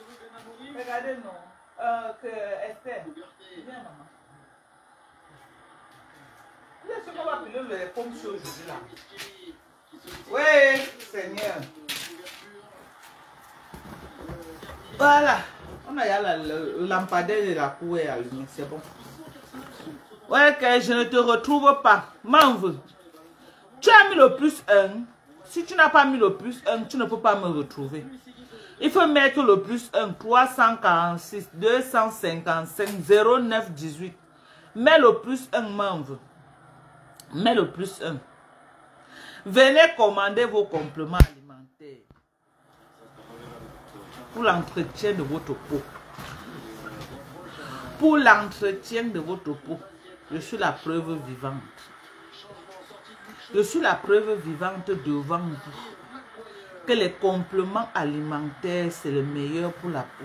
Speaker 2: Regardez, non. Que Esther. Viens, maman. Qu'est-ce qu'on va appeler les pommes aujourd'hui là? Oui, Seigneur. Voilà. On a le lampadaire de la cour est allumé, c'est bon. Ouais, que je ne te retrouve pas. M'en veux. Tu as mis le plus 1. Si tu n'as pas mis le plus 1, tu ne peux pas me retrouver. Il faut mettre le plus 1. 346, 255, 09, 18. Mets le plus 1, m'en veux. Mets le plus 1. Venez commander vos compléments alimentaires. Pour l'entretien de votre peau. Pour l'entretien de votre peau. Je suis la preuve vivante. Je suis la preuve vivante devant vous. Que les compléments alimentaires, c'est le meilleur pour la peau.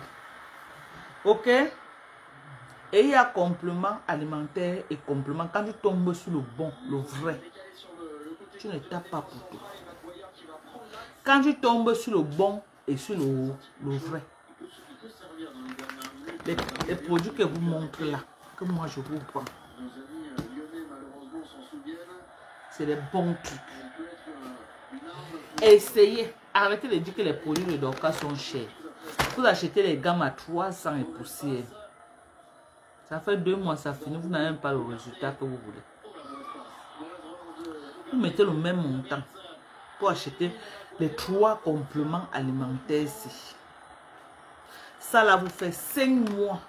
Speaker 2: Ok? Et il y a compléments alimentaires et compléments. Quand tu tombes sur le bon, le vrai, tu ne tapes pas pour toi. Quand tu tombes sur le bon et sur le vrai, les produits que vous montrez là, que moi je vous prends, c'est les bons trucs. Essayez. Arrêtez de dire que les produits de Dorcas sont chers. Vous achetez les gammes à 300 et poussière. Ça fait 2 mois, ça finit. Vous n'avez même pas le résultat que vous voulez. Vous mettez le même montant pour acheter les 3 compléments alimentaires ici. Ça là vous fait 5 mois.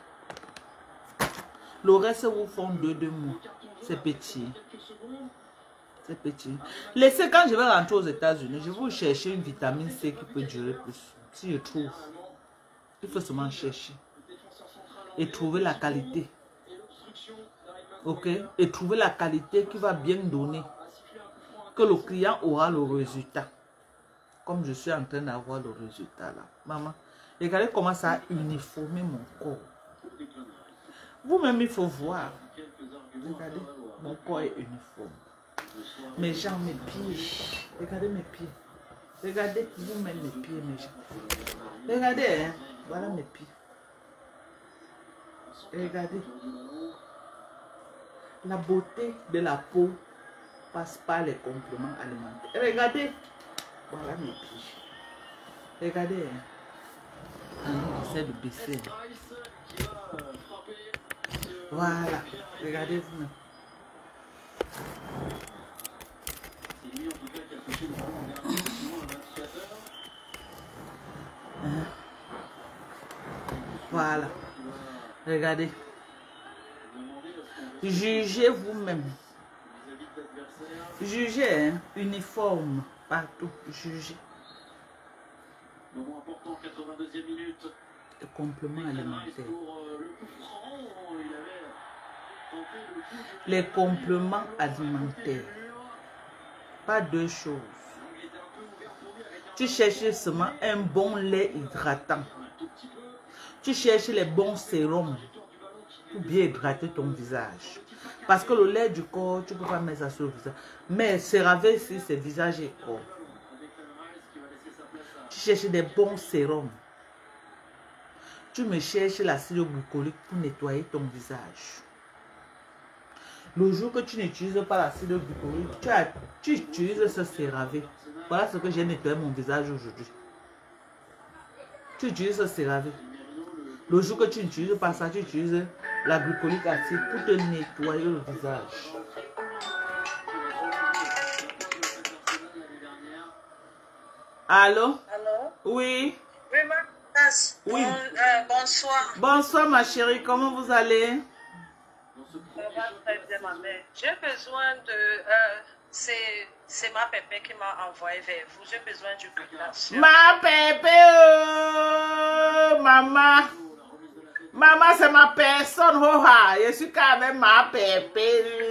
Speaker 2: Le reste vous font 2 mois. C'est petit. C'est petit. Laissez, quand je vais rentrer aux États-Unis, je vais vous chercher une vitamine C qui peut durer plus. Si je trouve. Il faut seulement chercher. Et trouver la qualité. Ok? Et trouver la qualité qui va bien donner. Que le client aura le résultat. Comme je suis en train d'avoir le résultat là. Maman, regardez comment ça a uniformé mon corps. Vous-même, il faut voir. Regardez, mon corps est uniforme. Mes jambes, mes pieds. Regardez mes pieds. Regardez vous-même mes pieds, mes jambes. Regardez, hein. Voilà mes pieds. Regardez. La beauté de la peau passe par les compléments alimentaires. Regardez. Voilà mes pieds. Regardez, hein. J'essaie de baisser. Voilà. Regardez vous-même. Voilà. Regardez. Jugez vous-même. Jugez, hein, uniforme partout. Jugez. Les compléments alimentaires. Les compléments alimentaires. Pas 2 choses. Tu cherches seulement un bon lait hydratant. Tu cherches les bons sérums pour bien hydrater ton visage. Parce que le lait du corps, tu ne peux pas mettre ça sur le visage. Mais CeraVe, si c'est visage et corps. Tu cherches des bons sérums. Tu me cherches l'acide glycolique pour nettoyer ton visage. Le jour que tu n'utilises pas l'acide glycolique, tu utilises ce CeraVe. Voilà ce que j'ai nettoyé mon visage aujourd'hui. Tu utilises ce CeraVe. Le jour que tu n'utilises pas ça, tu utilises la glycolique acide pour te nettoyer le visage. Allô?
Speaker 4: Allô?
Speaker 2: Oui.
Speaker 4: Oui, ma
Speaker 2: Oui.
Speaker 4: bonsoir.
Speaker 2: Bonsoir ma chérie, comment vous allez?
Speaker 4: Ça va très bien, ma mère. J'ai besoin de... C'est ma pépé qui m'a envoyé vers vous. J'ai besoin du quittation.
Speaker 2: Ma pépé, maman. Maman, c'est ma personne. Oh, je suis quand même ma pépé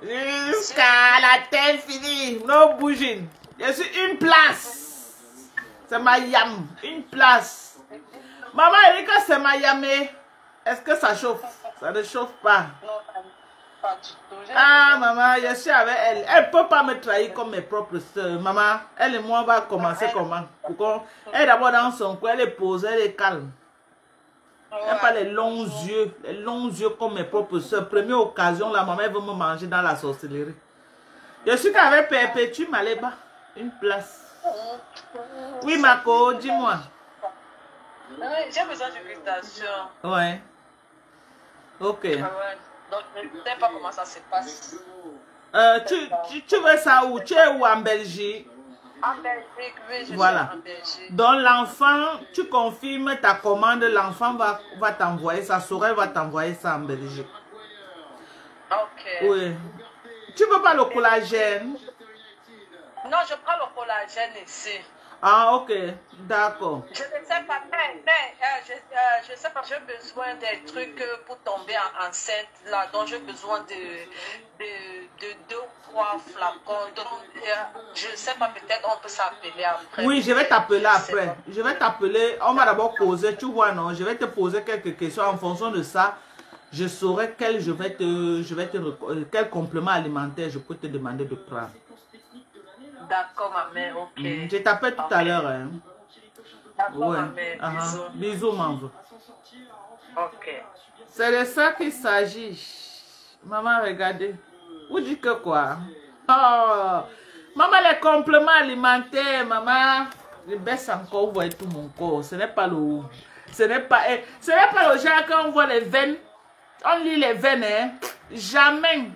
Speaker 2: jusqu'à la tête finie. No bouging. Je suis une place. C'est ma yam. Une place. Maman, elle dit que c'est ma yamé. Est-ce que ça chauffe? Ça ne chauffe pas.
Speaker 4: Pas du tout.
Speaker 2: Ah, maman, je suis avec elle. Elle ne peut pas me trahir comme mes propres soeurs. Maman, elle et moi, on va commencer comment? Elle est d'abord dans son coin, elle est posée, elle est calme. Elle n'a pas les longs yeux comme mes propres soeurs. Première occasion, la maman, elle veut me manger dans la sorcellerie. Je suis qu'avec Perpétue Maléba, une place. Oui, Marco, dis-moi.
Speaker 4: J'ai besoin de quittation.
Speaker 2: Ouais. Ok.
Speaker 4: Donc, je ne sais pas comment ça se passe.
Speaker 2: Tu veux ça où? Tu es où en Belgique?
Speaker 4: En Belgique, oui, je suis
Speaker 2: Voilà.
Speaker 4: en Belgique.
Speaker 2: Donc l'enfant, tu confirmes ta commande, l'enfant va t'envoyer ça, Sorel va t'envoyer ça en Belgique.
Speaker 4: Ok.
Speaker 2: Oui. Tu veux pas le collagène?
Speaker 4: Non, je prends le collagène ici.
Speaker 2: Ah, ok. D'accord.
Speaker 4: Je ne sais pas, je sais pas, j'ai besoin des trucs pour tomber enceinte là, donc j'ai besoin de 2 ou 3 flacons. Donc, je ne sais pas, peut-être on peut s'appeler après.
Speaker 2: Oui, je vais t'appeler après. Je vais t'appeler. On va d'abord poser, tu vois, non? Je vais te poser quelques questions. En fonction de ça, je saurai quel quel complément alimentaire je peux te demander de prendre.
Speaker 4: D'accord, ma mère, ok.
Speaker 2: Je t'appelle tout à l'heure. Hein.
Speaker 4: D'accord,
Speaker 2: Ouais.
Speaker 4: ma mère, bisous.
Speaker 2: Bisous, maman.
Speaker 4: Ok.
Speaker 2: C'est de ça qu'il s'agit. Maman, regardez. Vous dites que quoi? Oh, maman, les compléments alimentaires, maman. Je baisse encore, vous voyez tout mon corps. Ce n'est pas le... Ce n'est pas le genre quand on voit les veines. On lit les veines, hein. Jamais.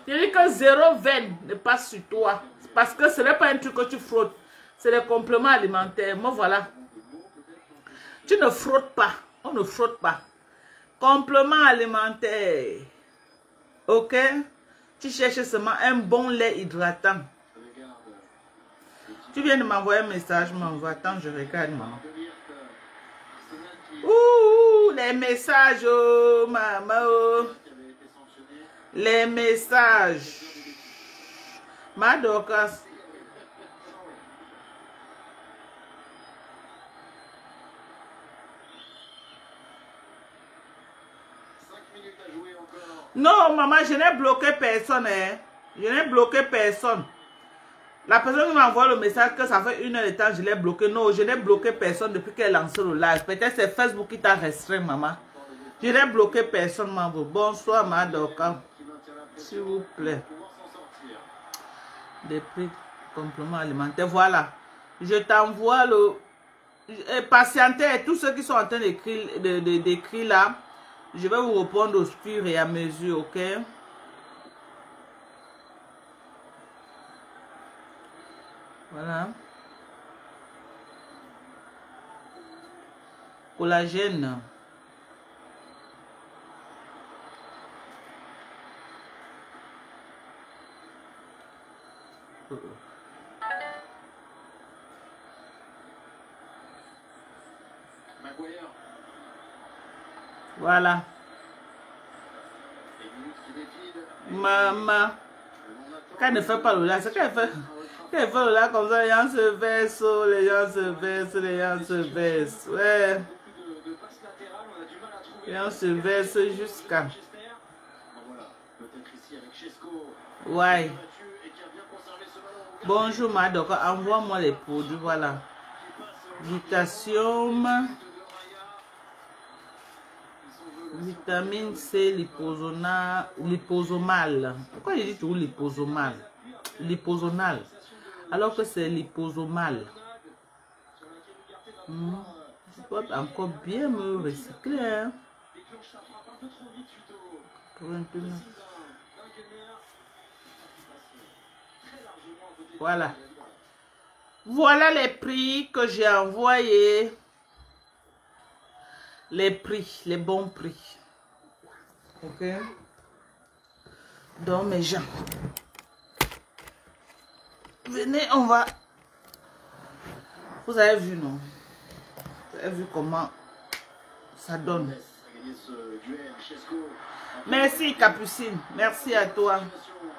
Speaker 2: Je dis que 0 veine ne passe sur toi. Parce que ce n'est pas un truc que tu frottes. C'est les compléments alimentaires. Moi, voilà. Tu ne frottes pas. On ne frotte pas. Compléments alimentaires. Ok? Tu cherches seulement un bon lait hydratant. Tu viens de m'envoyer un message, m'envoie. Attends, je regarde, maman. Ouh, les messages, oh, maman. Oh. Les messages. Ma Dorcas. Non, maman, je n'ai bloqué personne. Hein. Je n'ai bloqué personne. La personne qui m'a envoyé le message que ça fait 1 heure de temps, je l'ai bloqué. Non, je n'ai bloqué personne depuis qu'elle a lancé le live. Peut-être c'est Facebook qui t'a restreint, maman. Je n'ai bloqué personne, maman. Bonsoir, ma Dorcas. S'il vous plaît. Des prix compléments alimentaires. Voilà. Je t'envoie le... Patientez, tous ceux qui sont en train d'écrire là, je vais vous répondre au fur et à mesure, ok? Voilà. Collagène. Voilà. Maman. Quand elle ne fait pas le là, c'est qu'elle fait. Quand elle fait le là comme ça, les gens se versent, les gens se versent, les gens se versent. Ouais. Les gens se versent jusqu'à. Ouais. Bonjour, madame. Envoie-moi les produits, voilà. Vitasium. Vitamine C, liposomal. Pourquoi je dis toujours liposomal? Liposonal. Alors que c'est liposomal. Je dois encore bien me recycler. Hein? Voilà. Voilà les prix que j'ai envoyés. Les prix, les bons prix. Ok. Donc mes gens, Venez, on va... Vous avez vu, non? Vous avez vu comment ça donne. Merci, Capucine. Merci à toi.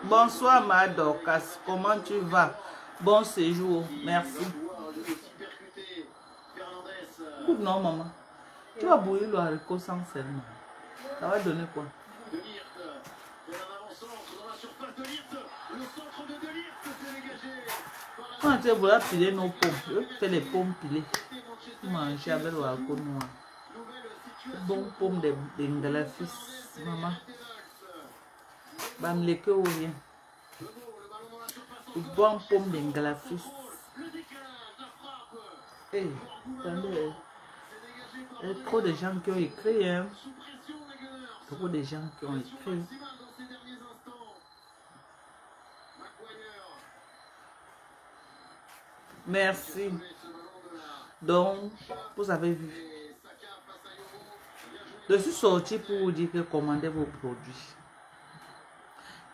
Speaker 2: Bonsoir, ma Dorcas. Comment tu vas? Bon séjour. Merci. Non, maman. Tu vas bouillir le haricot sans seulement. Ça va donner quoi? Quand tu voulais piler nos pommes, je fais les pommes pilées. Manger avec le haricot noir. Bon pomme de Ngalafis, maman. Bam leke ou rien. Bon pomme de Ngalafis. Hey, attendez. Il y a trop de gens qui ont écrit, hein. Trop de gens qui ont écrit. Merci. Donc, vous avez vu. Je suis sorti pour vous dire que commandez vos produits.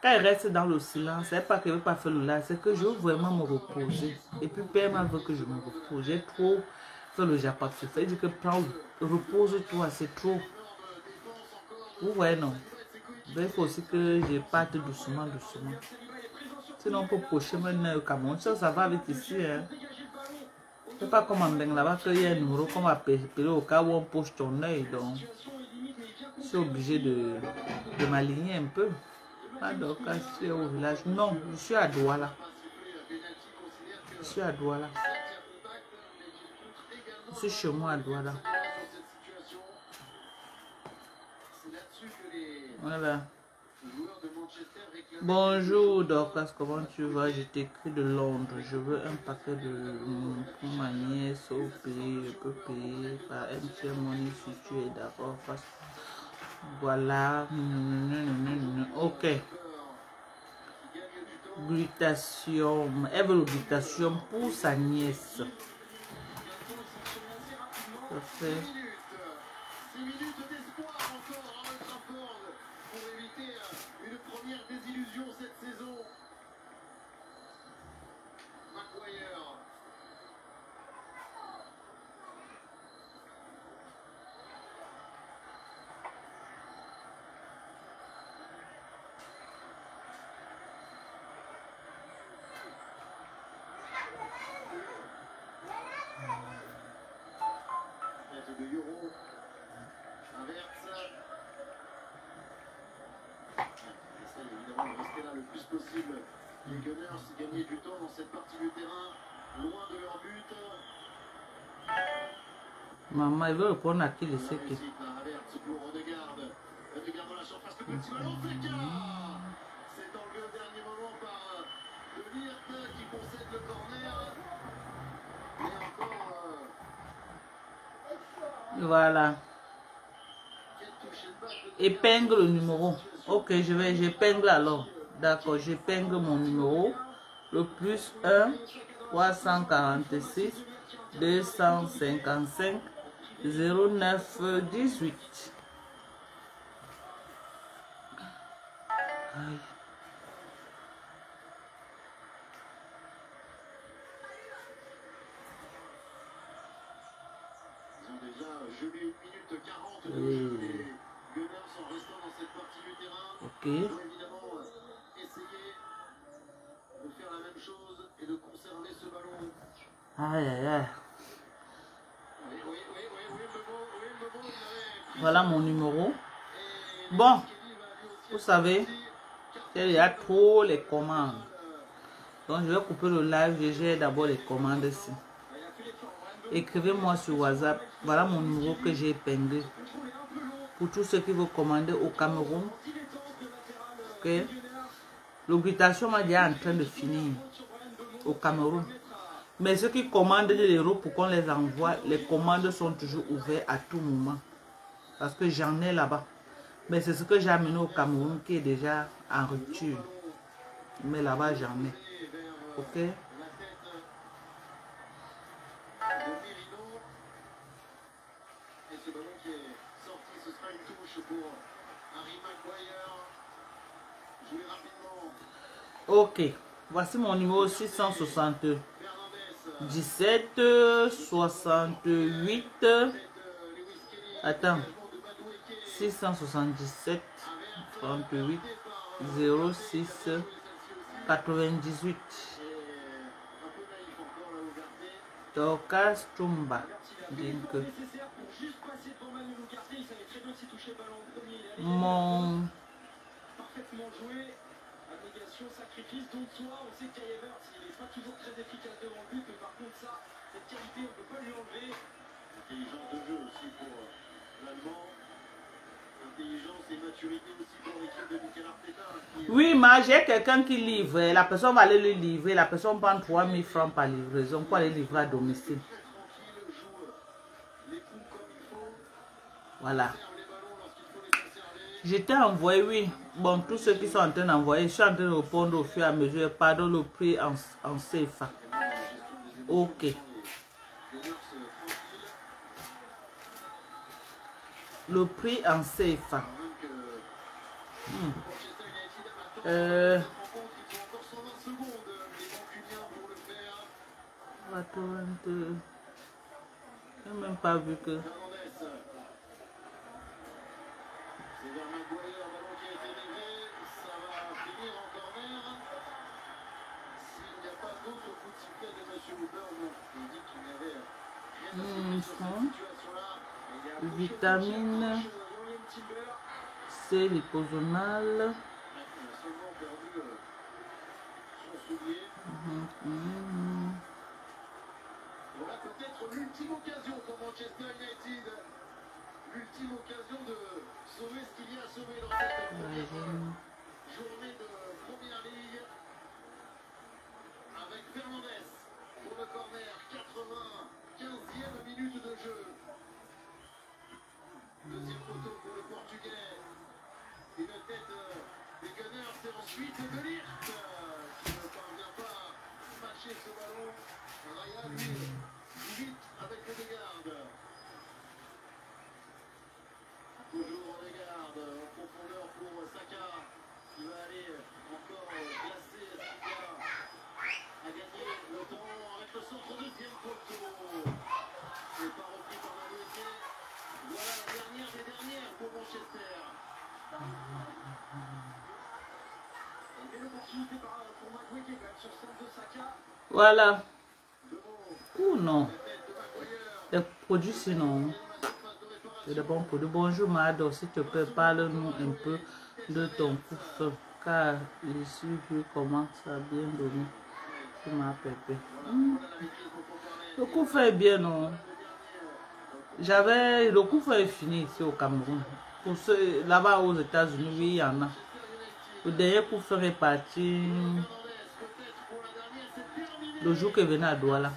Speaker 2: Quand il reste dans le silence, c'est pas que je ne veux pas faire le live, c'est que je veux vraiment me reposer. Et puis Père veut que je me repose. J'ai trop fait le Japon. C'est-à-dire que repose-toi, c'est trop. Vous voyez, non? Il faut aussi que je parte doucement, doucement. Sinon, on peut pocher maintenant au Cameroun. Ça va vite ici. Hein. C'est pas comme en Beng là-bas qu'il y a un numéro qu'on va appeler au cas où on poche ton œil. Donc, je suis obligé de m'aligner un peu. Pas donc, je suis au village. Non, je suis à Douala. Je suis à Douala. Je suis chez moi à Douala. Voilà. Bonjour Dorcas, comment tu vas? Je t'écris de Londres. Je veux un paquet pour ma nièce au pays. Je peux payer par MTN Money si tu es d'accord. Voilà. Ok. Glutation. Elle veut le glutation pour sa nièce. Parfait.
Speaker 1: Possible. Les Gunners gagnaient du temps dans cette partie du terrain, loin de leur but.
Speaker 2: Maman, il veut répondre à qui le sait que.
Speaker 1: C'est enlevé au dernier moment par De Ligt qui concède le corner. Mais encore.
Speaker 2: Voilà. Épingle le numéro. Ok, j'épingle alors. D'accord, j'épingle mon numéro. Le plus 1 346 255 09 18. Aïe.
Speaker 1: Ils ont déjà gelé 1 minute 40 de jeu. Les Gunners en restant dans cette partie du terrain.
Speaker 2: Ok.
Speaker 1: Ils vont évidemment essayer de faire la même chose et de conserver ce ballon.
Speaker 2: Aïe, aïe, aïe.
Speaker 1: Oui,
Speaker 2: Voilà mon numéro. Bon, vous savez, il y a trop les commandes. Donc je vais couper le live. Je gère d'abord les commandes ici. Écrivez-moi sur WhatsApp. Voilà mon numéro que j'ai épinglé. Pour tous ceux qui veulent commander au Cameroun. Ok. L'augmentation est déjà en train de finir au Cameroun. Mais ceux qui commandent des euros pour qu'on les envoie, les commandes sont toujours ouvertes à tout moment. Parce que j'en ai là-bas. Mais c'est ce que j'ai amené au Cameroun qui est déjà en rupture. Mais là-bas, j'en ai. Ok? Ok. Voici mon numéro 677 68. Attends. 677 38 06 98. Dorcas Chumba. Mon
Speaker 5: parfaitement joué. Abnégation, sacrifice, don de soi. On sait qu'Ayevert, il n'est pas toujours très efficace devant le but, mais par contre, ça, cette qualité, on ne peut pas lui enlever.
Speaker 1: Intelligence de jeu aussi pour l'Allemand. Intelligence et maturité aussi pour l'équipe de Mikel Arteta.
Speaker 2: Oui, mais j'ai quelqu'un qui livre. La personne va aller le livrer. La personne prend 3 000 francs par livraison pour aller livrer à domicile.
Speaker 1: Tranquille, joue les coups comme il faut.
Speaker 2: Voilà.
Speaker 1: Serve les ballons lorsqu'il faut les conserver.
Speaker 2: Je t'ai envoyé, oui. Bon, tous ceux qui sont en train d'envoyer, je suis en train de répondre au fur et à mesure. Pardon, le prix en CFA. Ok. Le prix en CFA. Attends, je n'ai même pas vu que...
Speaker 1: C'est vers Maguire, ballon qui a été dévié, ça va finir en corner. S'il n'y a pas d'autre coup de sifflet de M. Hooper, on dit qu'il n'y avait rien à sauver sur cette situation-là.
Speaker 2: Vitamine C liposomale.
Speaker 1: Il a seulement perdu son soulier. Voilà peut-être l'ultime occasion pour Manchester United. L'ultime occasion de sauver ce qu'il y a à sauver dans cette première journée de première ligue. Avec Fernandez pour le corner, 95e minute de jeu. Deuxième photo pour le Portugais. Une tête des Gunners et ensuite de Ligt qui ne parvient pas à smasher ce ballon. Raya lui vite avec le dégarde. Toujours Odegaard en profondeur pour Saka qui va aller encore placer Saka à gagner le temps avec le centre deuxième poteau. C'est pas repris par la deuxième. Voilà la dernière des dernières pour Manchester.
Speaker 5: Et belle opportunité pour Maguire qui est quand même sur centre de Saka.
Speaker 2: Voilà. Ou non. Les produits sinon. C'est de bons produits. Bonjour Mado, s'il te plaît, parle-nous un peu de ton coup-feu. Car ici, vu comment ça a bien donné. Tu m'as pépé. Le coup-feu est bien, non? Le coup-feu est fini ici au Cameroun. Pour ceux là-bas aux États-Unis, oui, il y en a. Le dernier coup-feu est parti le jour que venait à Douala.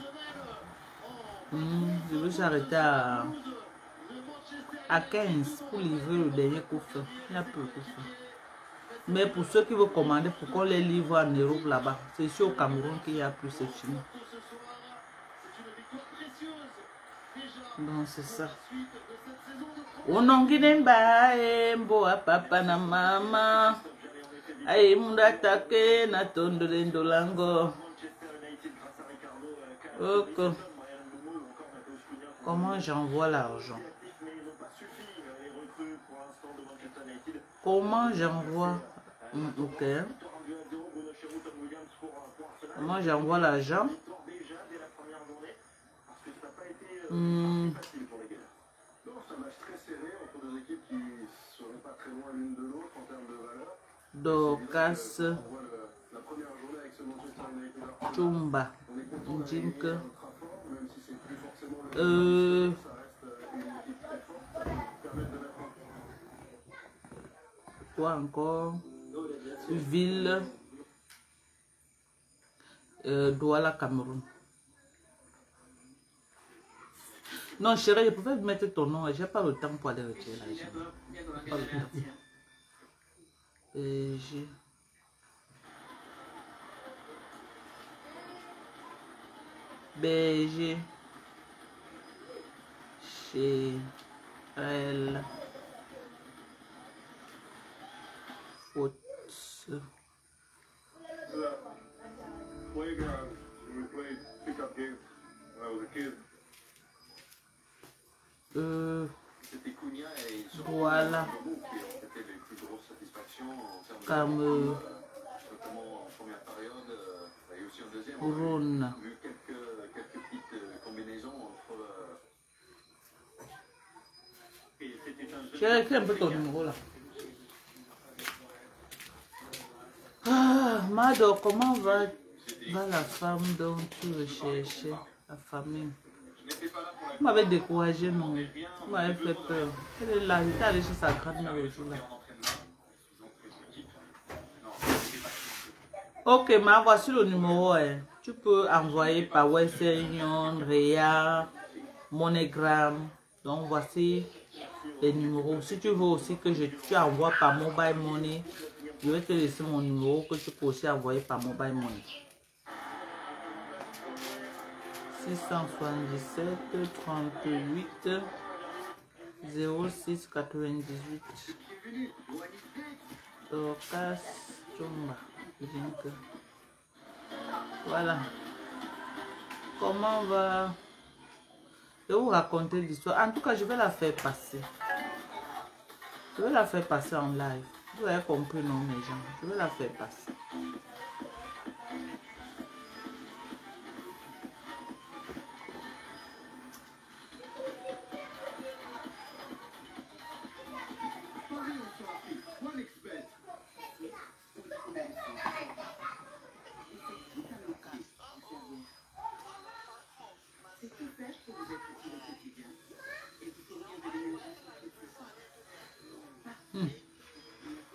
Speaker 2: Je me suis arrêté à 15 pour livrer le dernier coup-feu. Il n'y a plus de coup-feu. Mais pour ceux qui veulent commander, pour qu'on les livre en Europe là-bas, c'est ici au Cameroun qu'il n'y a plus, c'est fini. Donc c'est ça. Ononginemba embo papa na mama. Aïe mundatake na tondo lendolango. Ok. Comment j'envoie l'argent? Comment j'envoie? Ok. Comment j'envoie l'argent? Dorcas Chumba Jink. Quoi encore? Ville Douala, Cameroun. Non chérie, je pouvais mettre ton nom, j'ai pas le temps pour aller retirer l'argent. BG chez elle faute
Speaker 1: C'était Cunha et
Speaker 2: Voilà.
Speaker 1: c'était les plus grosses satisfactions en termes de
Speaker 2: Comme
Speaker 1: notamment en première période et aussi en deuxième.
Speaker 2: Rhône.
Speaker 1: Vu quelques petites combinaisons entre. Et c'était un
Speaker 2: J'ai écrit un peu ton numéro là. Ah, Mado, comment va la femme dont tu veux chercher la famille? Vous m'avez découragé, non? Vous m'avez fait peur. Elle est là, j'étais allée chez sa grand-mère le jour là. Ok, ma voici le numéro. Hein. Tu peux envoyer par Western Union, Rea, MoneyGram. Donc voici les numéros. Si tu veux aussi que tu envoies par Mobile Money, je vais te laisser mon numéro que tu peux aussi envoyer par Mobile Money. 677 38 06 98. Dorcas Chumba. Voilà. Comment va? Je vais vous raconter l'histoire. En tout cas, je vais la faire passer. Je vais la faire passer en live. Vous avez compris, non, mes gens? Je vais la faire passer.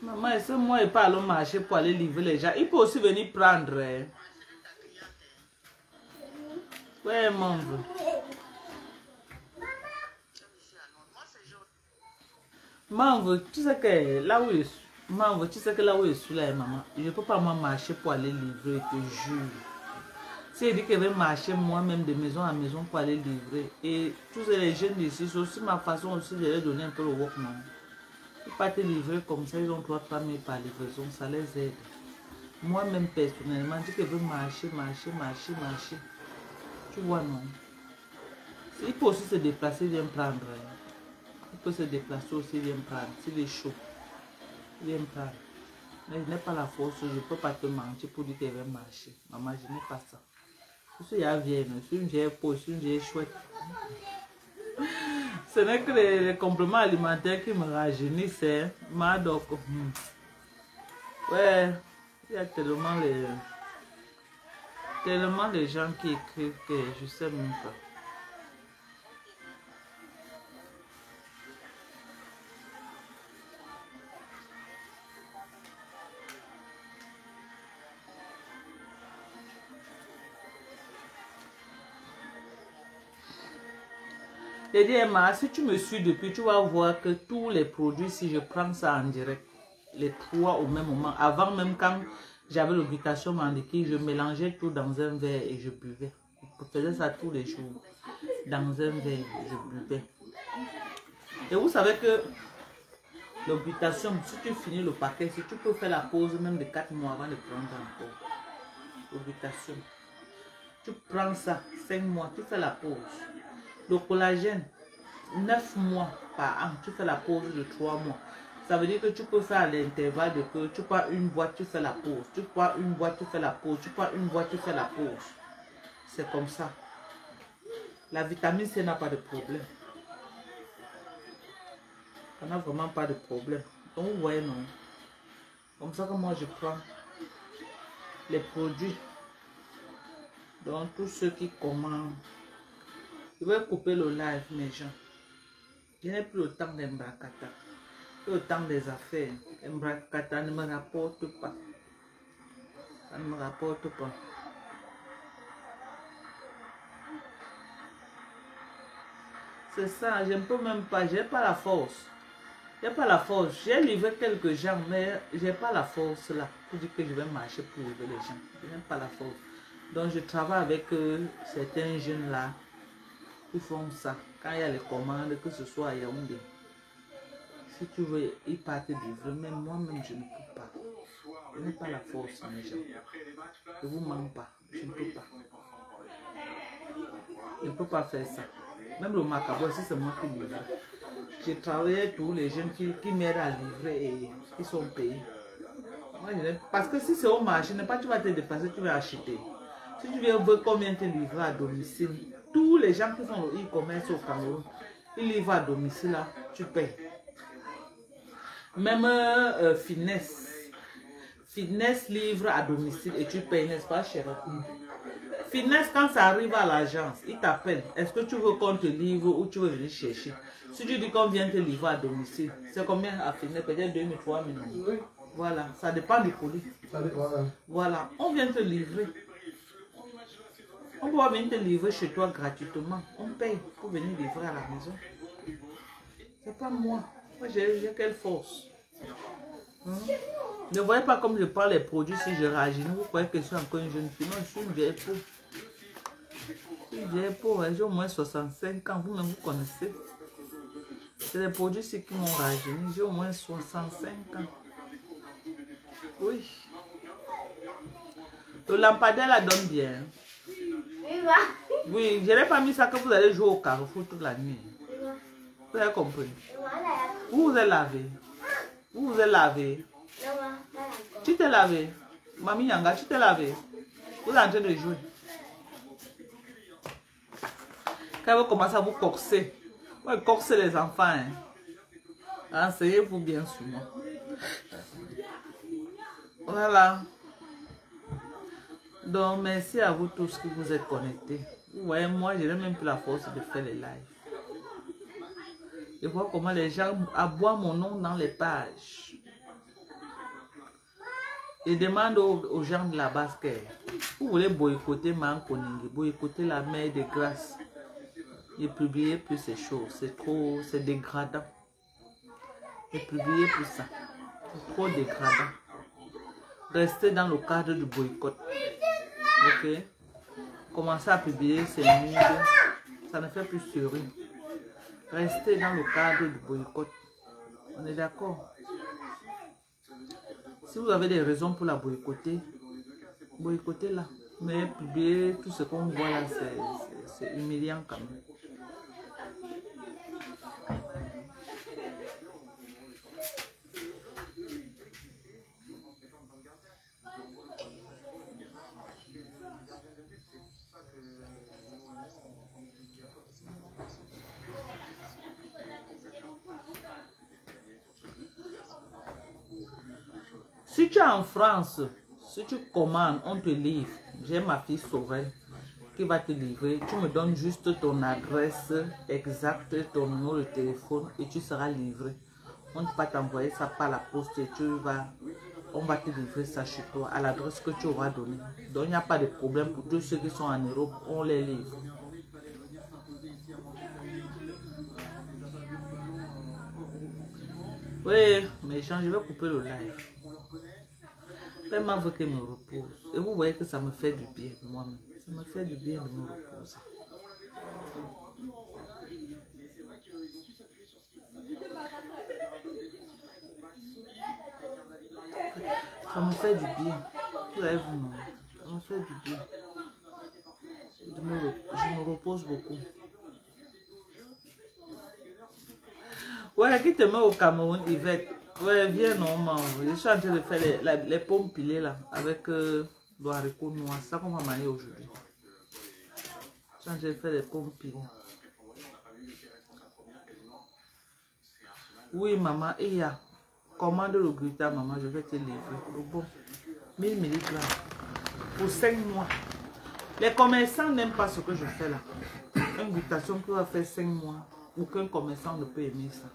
Speaker 2: Maman, c'est moi et pas aller au marché pour aller livrer les gens. Il peut aussi venir prendre. Hein. Ouais, maman. Maman, tu sais que là où je suis, maman, tu sais que là où je suis là, maman, je ne peux pas marcher pour aller livrer, je te jure. Si elle dit qu'elle veut marcher moi-même de maison à maison pour aller livrer, et tous les jeunes d'ici, c'est aussi ma façon aussi de leur donner un peu le work, non? Ils ne pas te livrer comme ça, ils ont 3 000 par livraison, ça les aide. Moi-même, personnellement, je dis qu'elle veut marcher. Tu vois, non? Il peut aussi se déplacer, viens prendre. Il peut se déplacer aussi, viens prendre. S'il est chaud, viens prendre. Mais je n'ai pas la force, je ne peux pas te mentir pour dire qu'elle veut marcher. Maman, je n'ai pas ça. Je suis vieille, je suis une vieille peau, je suis une vieille chouette. Ce n'est que les compléments alimentaires qui me rajeunissent. Hein. Donc, ouais, il y a tellement les gens qui écrivent que je ne sais même pas. J'ai dit, Emma, si tu me suis depuis, tu vas voir que tous les produits, si je prends ça en direct, les 3 au même moment, avant même quand j'avais l'obligation mandiquée, je mélangeais tout dans un verre et je buvais. Je faisais ça tous les jours, dans un verre, je buvais. Et vous savez que l'obligation, si tu finis le paquet, si tu peux faire la pause même de 4 mois avant de prendre encore. L'obligation. Tu prends ça, 5 mois, tu fais la pause. Le collagène, 9 mois par an, tu fais la pause de 3 mois. Ça veut dire que tu peux faire à l'intervalle de que tu prends une boîte, tu fais la pause. Tu prends une boîte, tu fais la pause. Tu prends une boîte, tu fais la pause. C'est comme ça. La vitamine C n'a pas de problème. Ça n'a vraiment pas de problème. Donc vous voyez, non. Comme ça que moi je prends les produits. Donc tous ceux qui commandent. Je vais couper le live, mes gens. Je n'ai plus le temps d'Embrakata. Le temps des affaires. Embrakata ne me rapporte pas. Ça ne me rapporte pas. C'est ça, je ne peux même pas. Je n'ai pas la force. Je n'ai pas la force. J'ai livré quelques gens, mais je n'ai pas la force là. Pour dire que je vais marcher pour livrer les gens. Je n'ai pas la force. Donc je travaille avec certains jeunes là. Ils font ça. Quand il y a les commandes, que ce soit à Yaoundé. Si tu veux, ils partent livrer. Mais moi-même, je ne peux pas. Je n'ai pas la force, mes gens. Je ne vous mens pas. Je ne peux pas. Je ne peux pas faire ça. Même le macabre, si c'est moi qui livre. J'ai travaillé tous les jeunes qui m'aident à livrer et qui sont payés. Moi, parce que si c'est au marché, n'est pas tu vas te dépasser, tu vas acheter. Si tu veux combien te livrer à domicile, tous les gens qui font le e-commerce au Cameroun, ils livrent à domicile, là, tu payes. Même Finesse. Finesse livre à domicile et tu payes, n'est-ce pas, cher? Finesse, quand ça arrive à l'agence, il t'appelle. Est-ce que tu veux qu'on te livre ou tu veux venir chercher? Si tu dis qu'on vient te livrer à domicile, c'est combien à Finesse? Peut-être 2 000, 3 000. Oui. Voilà, ça dépend du colis. Voilà, on vient te livrer. On va venir te livrer chez toi gratuitement. On paye pour venir livrer à la maison. C'est pas moi. Moi, j'ai quelle force? Ne voyez pas comme je parle les produits si je réagis. Vous croyez que je suis encore une jeune fille? Non, je suis une vieille peau. Je suis une vieille peau, j'ai au moins 65 ans. Vous-même, vous connaissez. C'est les produits qui m'ont rajeuni. J'ai au moins 65 ans. Oui. Le lampadaire la donne bien. Oui, je n'ai pas mis ça que vous allez jouer au Carrefour toute la nuit. Vous avez compris? Vous vous êtes lavé. Vous vous êtes lavé. Tu t'es lavé. Mamie Yanga, tu t'es lavé. Vous êtes en train de jouer. Quand vous commencez à vous corser, vous corsez les enfants. Hein. Enseignez-vous bien sur moi. Voilà. Donc, merci à vous tous qui vous êtes connectés. Vous voyez, moi, je n'ai même plus la force de faire les lives. Je vois comment les gens aboient mon nom dans les pages. Je demande aux gens de la basket. Vous voulez boycotter Mankoningi, boycotter la mer de grâce. Ne publiez plus ces choses. C'est trop, c'est dégradant. Ne publiez plus ça. C'est trop dégradant. Restez dans le cadre du boycott. Ok? Commencez à publier ces nudes. Ça ne fait plus sourire. Restez dans le cadre du boycott. On est d'accord? Si vous avez des raisons pour la boycotter, boycottez-la. Mais publier tout ce qu'on voit là, c'est humiliant quand même. Si tu es en France, si tu commandes, on te livre. J'ai ma fille Sorel qui va te livrer. Tu me donnes juste ton adresse exacte, ton numéro de téléphone et tu seras livré. On ne peut pas t'envoyer ça par la poste et on va te livrer ça chez toi à l'adresse que tu auras donnée. Donc il n'y a pas de problème pour tous ceux qui sont en Europe, on les livre. Oui, mais je vais couper le live. Vraiment, veut que me repose. Et vous voyez que ça me fait du bien, moi-même. Ça me fait du bien de me reposer. Ça me fait du bien. Vous voyez, vous, ça me fait du bien. Je me repose beaucoup. Ouais, qui te met au Cameroun, Yvette? Ouais, viens normalement. Je suis en train de faire les pommes pilées là, avec le haricot noir. C'est ça qu'on va manger aujourd'hui. Je suis en train de faire les pommes pilées. Oui, maman, et il y a. Commande le gluta, maman, je vais te livrer. Le bon, 1000 mg. Pour 5 mois. Les commerçants n'aiment pas ce que je fais là. Une glutation qui va faire 5 mois. Aucun commerçant ne peut aimer ça.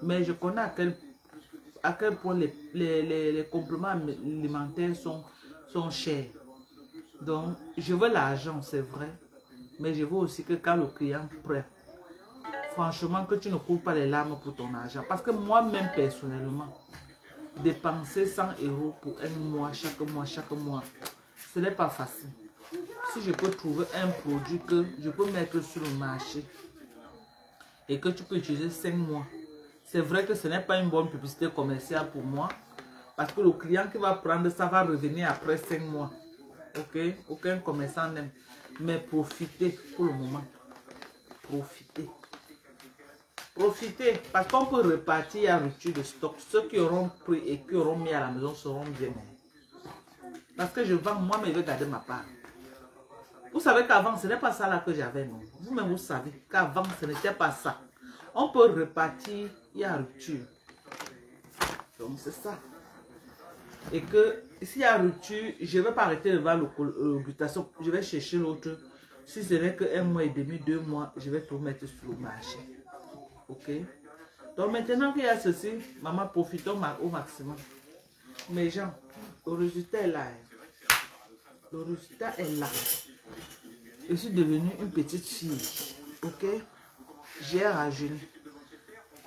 Speaker 2: Mais je connais à quel point les compléments alimentaires sont chers. Donc, je veux l'argent, c'est vrai. Mais je veux aussi que quand le client prête, franchement, que tu ne cours pas les larmes pour ton argent. Parce que moi-même, personnellement, dépenser 100 € pour un mois, chaque mois, ce n'est pas facile. Si je peux trouver un produit que je peux mettre sur le marché et que tu peux utiliser 5 mois, c'est vrai que ce n'est pas une bonne publicité commerciale pour moi. Parce que le client qui va prendre ça va revenir après 5 mois. Ok? Aucun commerçant n'aime. Mais profitez pour le moment. Profitez. Profitez. Parce qu'on peut repartir à rupture de stock. Ceux qui auront pris et qui auront mis à la maison seront bien. Parce que je vends, moi, mais je vais garder ma part. Vous savez qu'avant, ce n'est pas ça là que j'avais, non? Vous-même, vous savez qu'avant, ce n'était pas ça. On peut repartir, il y a rupture. Donc, c'est ça. Et que, s'il y a rupture, je ne vais pas arrêter de vendre l'occultation. Je vais chercher l'autre. Si ce n'est que 1 mois et demi, 2 mois, je vais tout mettre sur le marché. Ok? Donc, maintenant qu'il y a ceci, maman, profitons au maximum. Mes gens, le résultat est là. Le résultat est là. Je suis devenue une petite fille. Ok? J'ai rajeuni.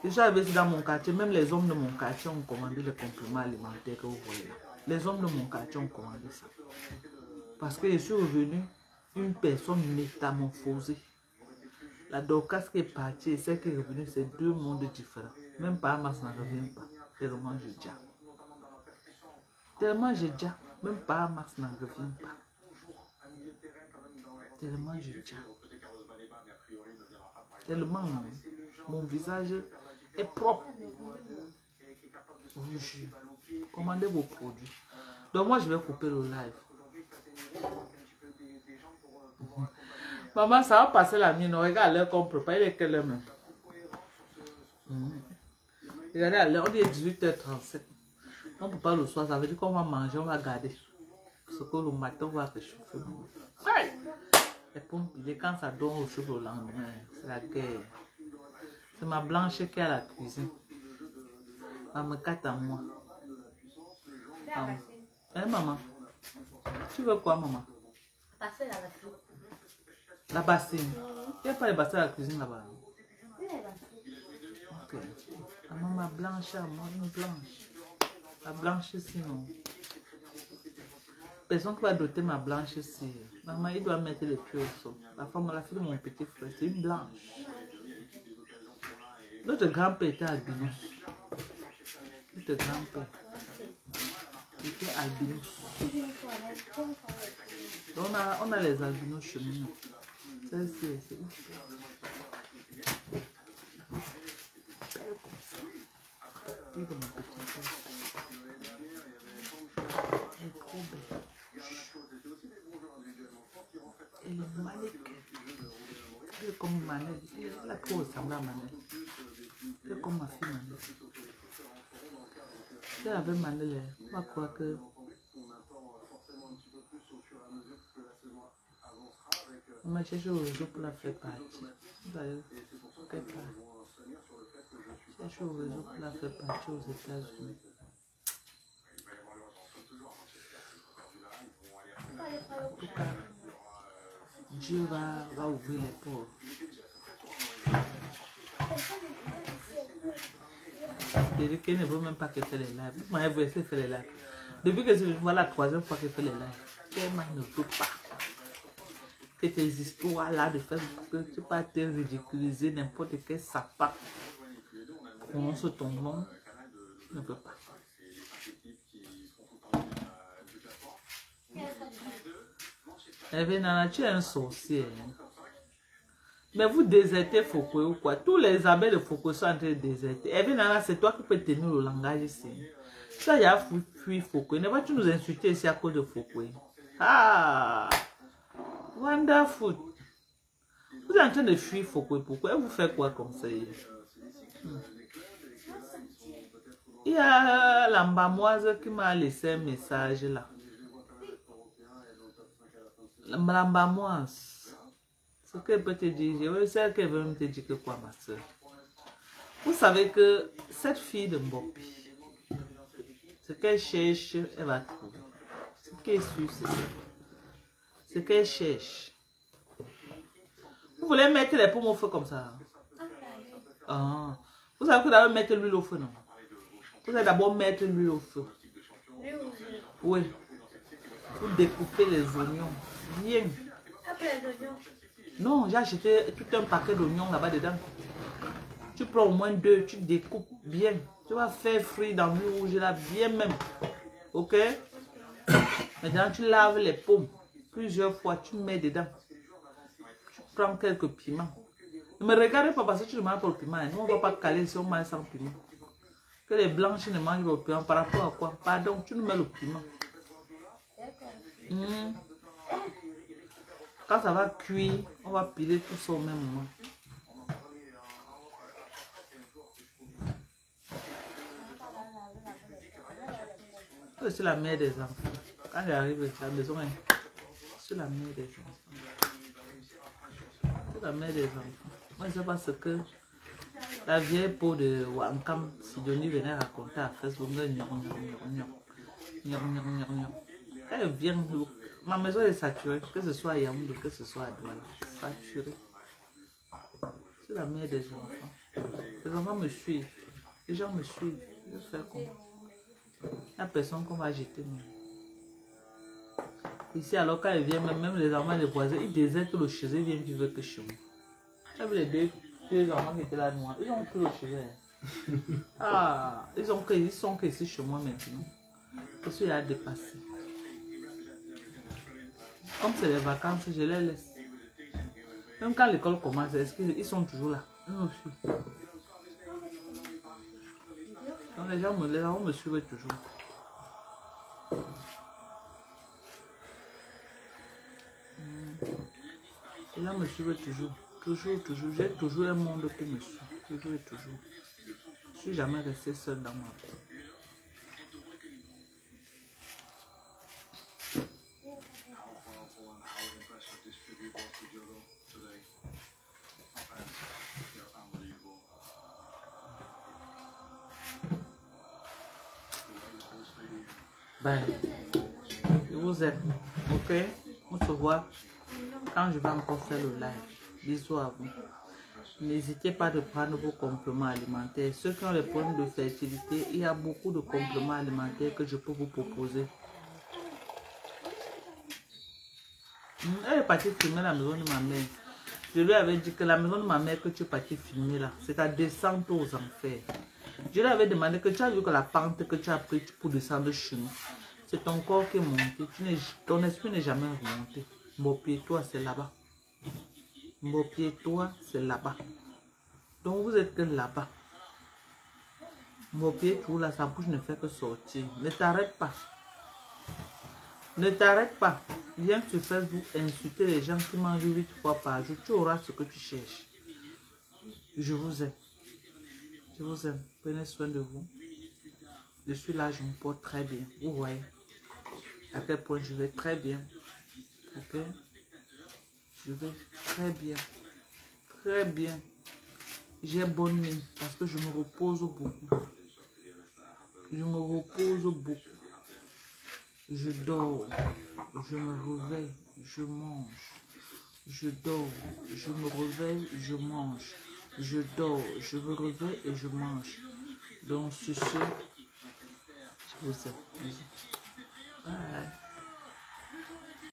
Speaker 2: Je suis arrivée dans mon quartier. Même les hommes de mon quartier ont commandé les compléments alimentaires que vous voyez là. Les hommes de mon quartier ont commandé ça. Parce que je suis revenue une personne métamorphosée. La Dorcas qui est partie et celle qui est revenue, c'est 2 mondes différents. Même Bahamas n'en revient pas. Tellement j'ai déjà. Tellement j'ai déjà. Même Bahamas n'en revient pas. Tellement j'ai déjà. Tellement mon visage est propre. Je vous jure. Commandez vos produits. Donc moi je vais couper le live. Maman, ça va passer la nuit. Regarde l'heure qu'on prépare. Il est quelle heure même? Regardez à l'heure, on est 18h37. On ne peut pas le soir, ça veut dire qu'on va manger, on va garder. Parce que le matin, on va réchauffer. Les pommes pilées, quand ça donne au chaud au lendemain, c'est la guerre. C'est ma blanche qui est à la cuisine. Elle me gâte à moi. Hein, maman? Tu veux quoi, maman? La bassine. Il n'y a pas de bassine à la cuisine là-bas. Ok. La maman blanche à moi, une blanche. La blanche ici, non. Personne qui va doter ma blanche ici. Maman, il doit mettre les pieds au sol. La fille de mon petit frère, c'est une blanche. Notre grand-père était albinos. Notre grand-père était albinos. On a les albinos chez nous. Ça, c'est ouf. Elle est trop belle. Elle est manique. Elle est comme Manel. Elle a trop ressemblé à Manel. Elle est comme ma fille Manel. Si elle avait Manel, on va croire que... On m'a cherché au réseau pour la faire partir. D'ailleurs, cherche au réseau pour la faire partir aux États-Unis. En tout cas, Dieu va ouvrir les portes. Qu'elle ne veut même pas qu'elle fait les lives. Vous m'avez vu essayer de faire les lives. Depuis que je vois la 3e fois qu'elle fait les lives, qu'elle ne veut pas. Que tes histoires là de faire que tu peux te ridiculiser n'importe quel sapin. Prononce ton nom. Ne veut pas. Nana, tu es un sorcier. Mais vous désertez Foucault ou quoi? Tous les abeilles de Foucault sont en train de déserter. Nana, c'est toi qui peux tenir le langage ici. Ça y a fui Foucault. Ne vas-tu nous insulter ici à cause de Foucault? Ah! Wonderful. Vous êtes en train de fuir Foucault. Pourquoi vous faites quoi comme ça? Il y a la mbamoise qui m'a laissé un message là. La mbamoise. Ce qu'elle peut te dire, je sais qu'elle veut te dire que quoi, ma soeur. Vous savez que cette fille de Mbopi, ce qu'elle cherche, elle va trouver. Ce qui est sûr, c'est ça. Ce qu'elle cherche. Vous voulez mettre les pommes au feu comme ça? Ah. Vous savez que vous allez mettre l'huile au feu, non? Vous allez d'abord mettre l'huile au feu. Oui. Vous découpez les oignons. Bien. Non, j'ai acheté tout un paquet d'oignons là-bas dedans. Tu prends au moins 2, tu découpes bien. Tu vas faire frire dans l'huile rouge là, bien même. Ok? Maintenant, tu laves les pommes. plusieurs fois, tu mets dedans. Tu prends quelques piments. Ne me regarde pas parce que tu ne manges pas le piment. Nous, on ne va pas caler si on mange sans piment. Que les blanches ne mangent pas le piment. Par rapport à quoi? Pardon, tu nous mets le piment. Quand ça va cuire, on va piler tout ça au même moment. Je suis la mère des enfants. Quand j'arrive à la maison, je suis la mère des enfants. Je suis la mère des enfants. Moi, je sais pas ce que la vieille peau de Wankam Sidonie venait raconter à Facebook. Quand elle vient, ma maison est saturée, que ce soit à Yaoundé, que ce soit à Douala. Saturée. Je suis la mère des enfants. Les enfants me suivent. Les gens me suivent. Je fais comment? La personne qu'on va jeter. Ici, alors quand elle vient, même les enfants, les voisins, ils désertent le chez eux, ils viennent vivre que chez moi. J'avais les deux enfants qui étaient là, noirs. Ils ont tout le chez eux. Ah, ils sont que ici chez moi maintenant. Parce qu'il y a dépassé. Comme c'est les vacances, je les laisse. Même quand l'école commence, est-ce qu'ils sont toujours là? Non, je suis. Donc les gens me suivent toujours. Les gens me suivent toujours. Toujours. J'ai toujours un monde qui me suit. Toujours et toujours. Je ne suis jamais resté seul dans ma vie. Ben, je vous aime, ok? On se voit quand je vais encore faire le live. Bisous à vous. N'hésitez pas de prendre vos compléments alimentaires. Ceux qui ont les problèmes de fertilité, il y a beaucoup de compléments alimentaires que je peux vous proposer. Elle est partie filmer la maison de ma mère. Je lui avais dit que la maison de ma mère que tu es partie filmer là, c'est ta descente aux enfers. Je lui avais demandé que tu as vu que la pente que tu as prise pour descendre chez nous, c'est ton corps qui est monté. Ton esprit n'est jamais remonté. Mon pied, toi, c'est là-bas. Mon pied, toi, c'est là-bas. Donc vous êtes que là-bas. Mon pied, tout là, sa bouche ne fait que sortir. Ne t'arrête pas. Ne t'arrête pas. Viens sur Facebook insulter les gens qui mangent 8 fois par jour. Tu auras ce que tu cherches. Je vous aime. Je vous aime. Prenez soin de vous. Je suis là, je me porte très bien. Vous voyez à quel point je vais très bien. Ok? Je vais très bien. Très bien. J'ai bonne mine parce que je me repose beaucoup. Je me repose beaucoup. Je dors. Je me réveille. Je mange. Je dors. Je me réveille. Je mange. Je dors, je me réveille et je mange. Donc, sur ce, je vous aime. Bye.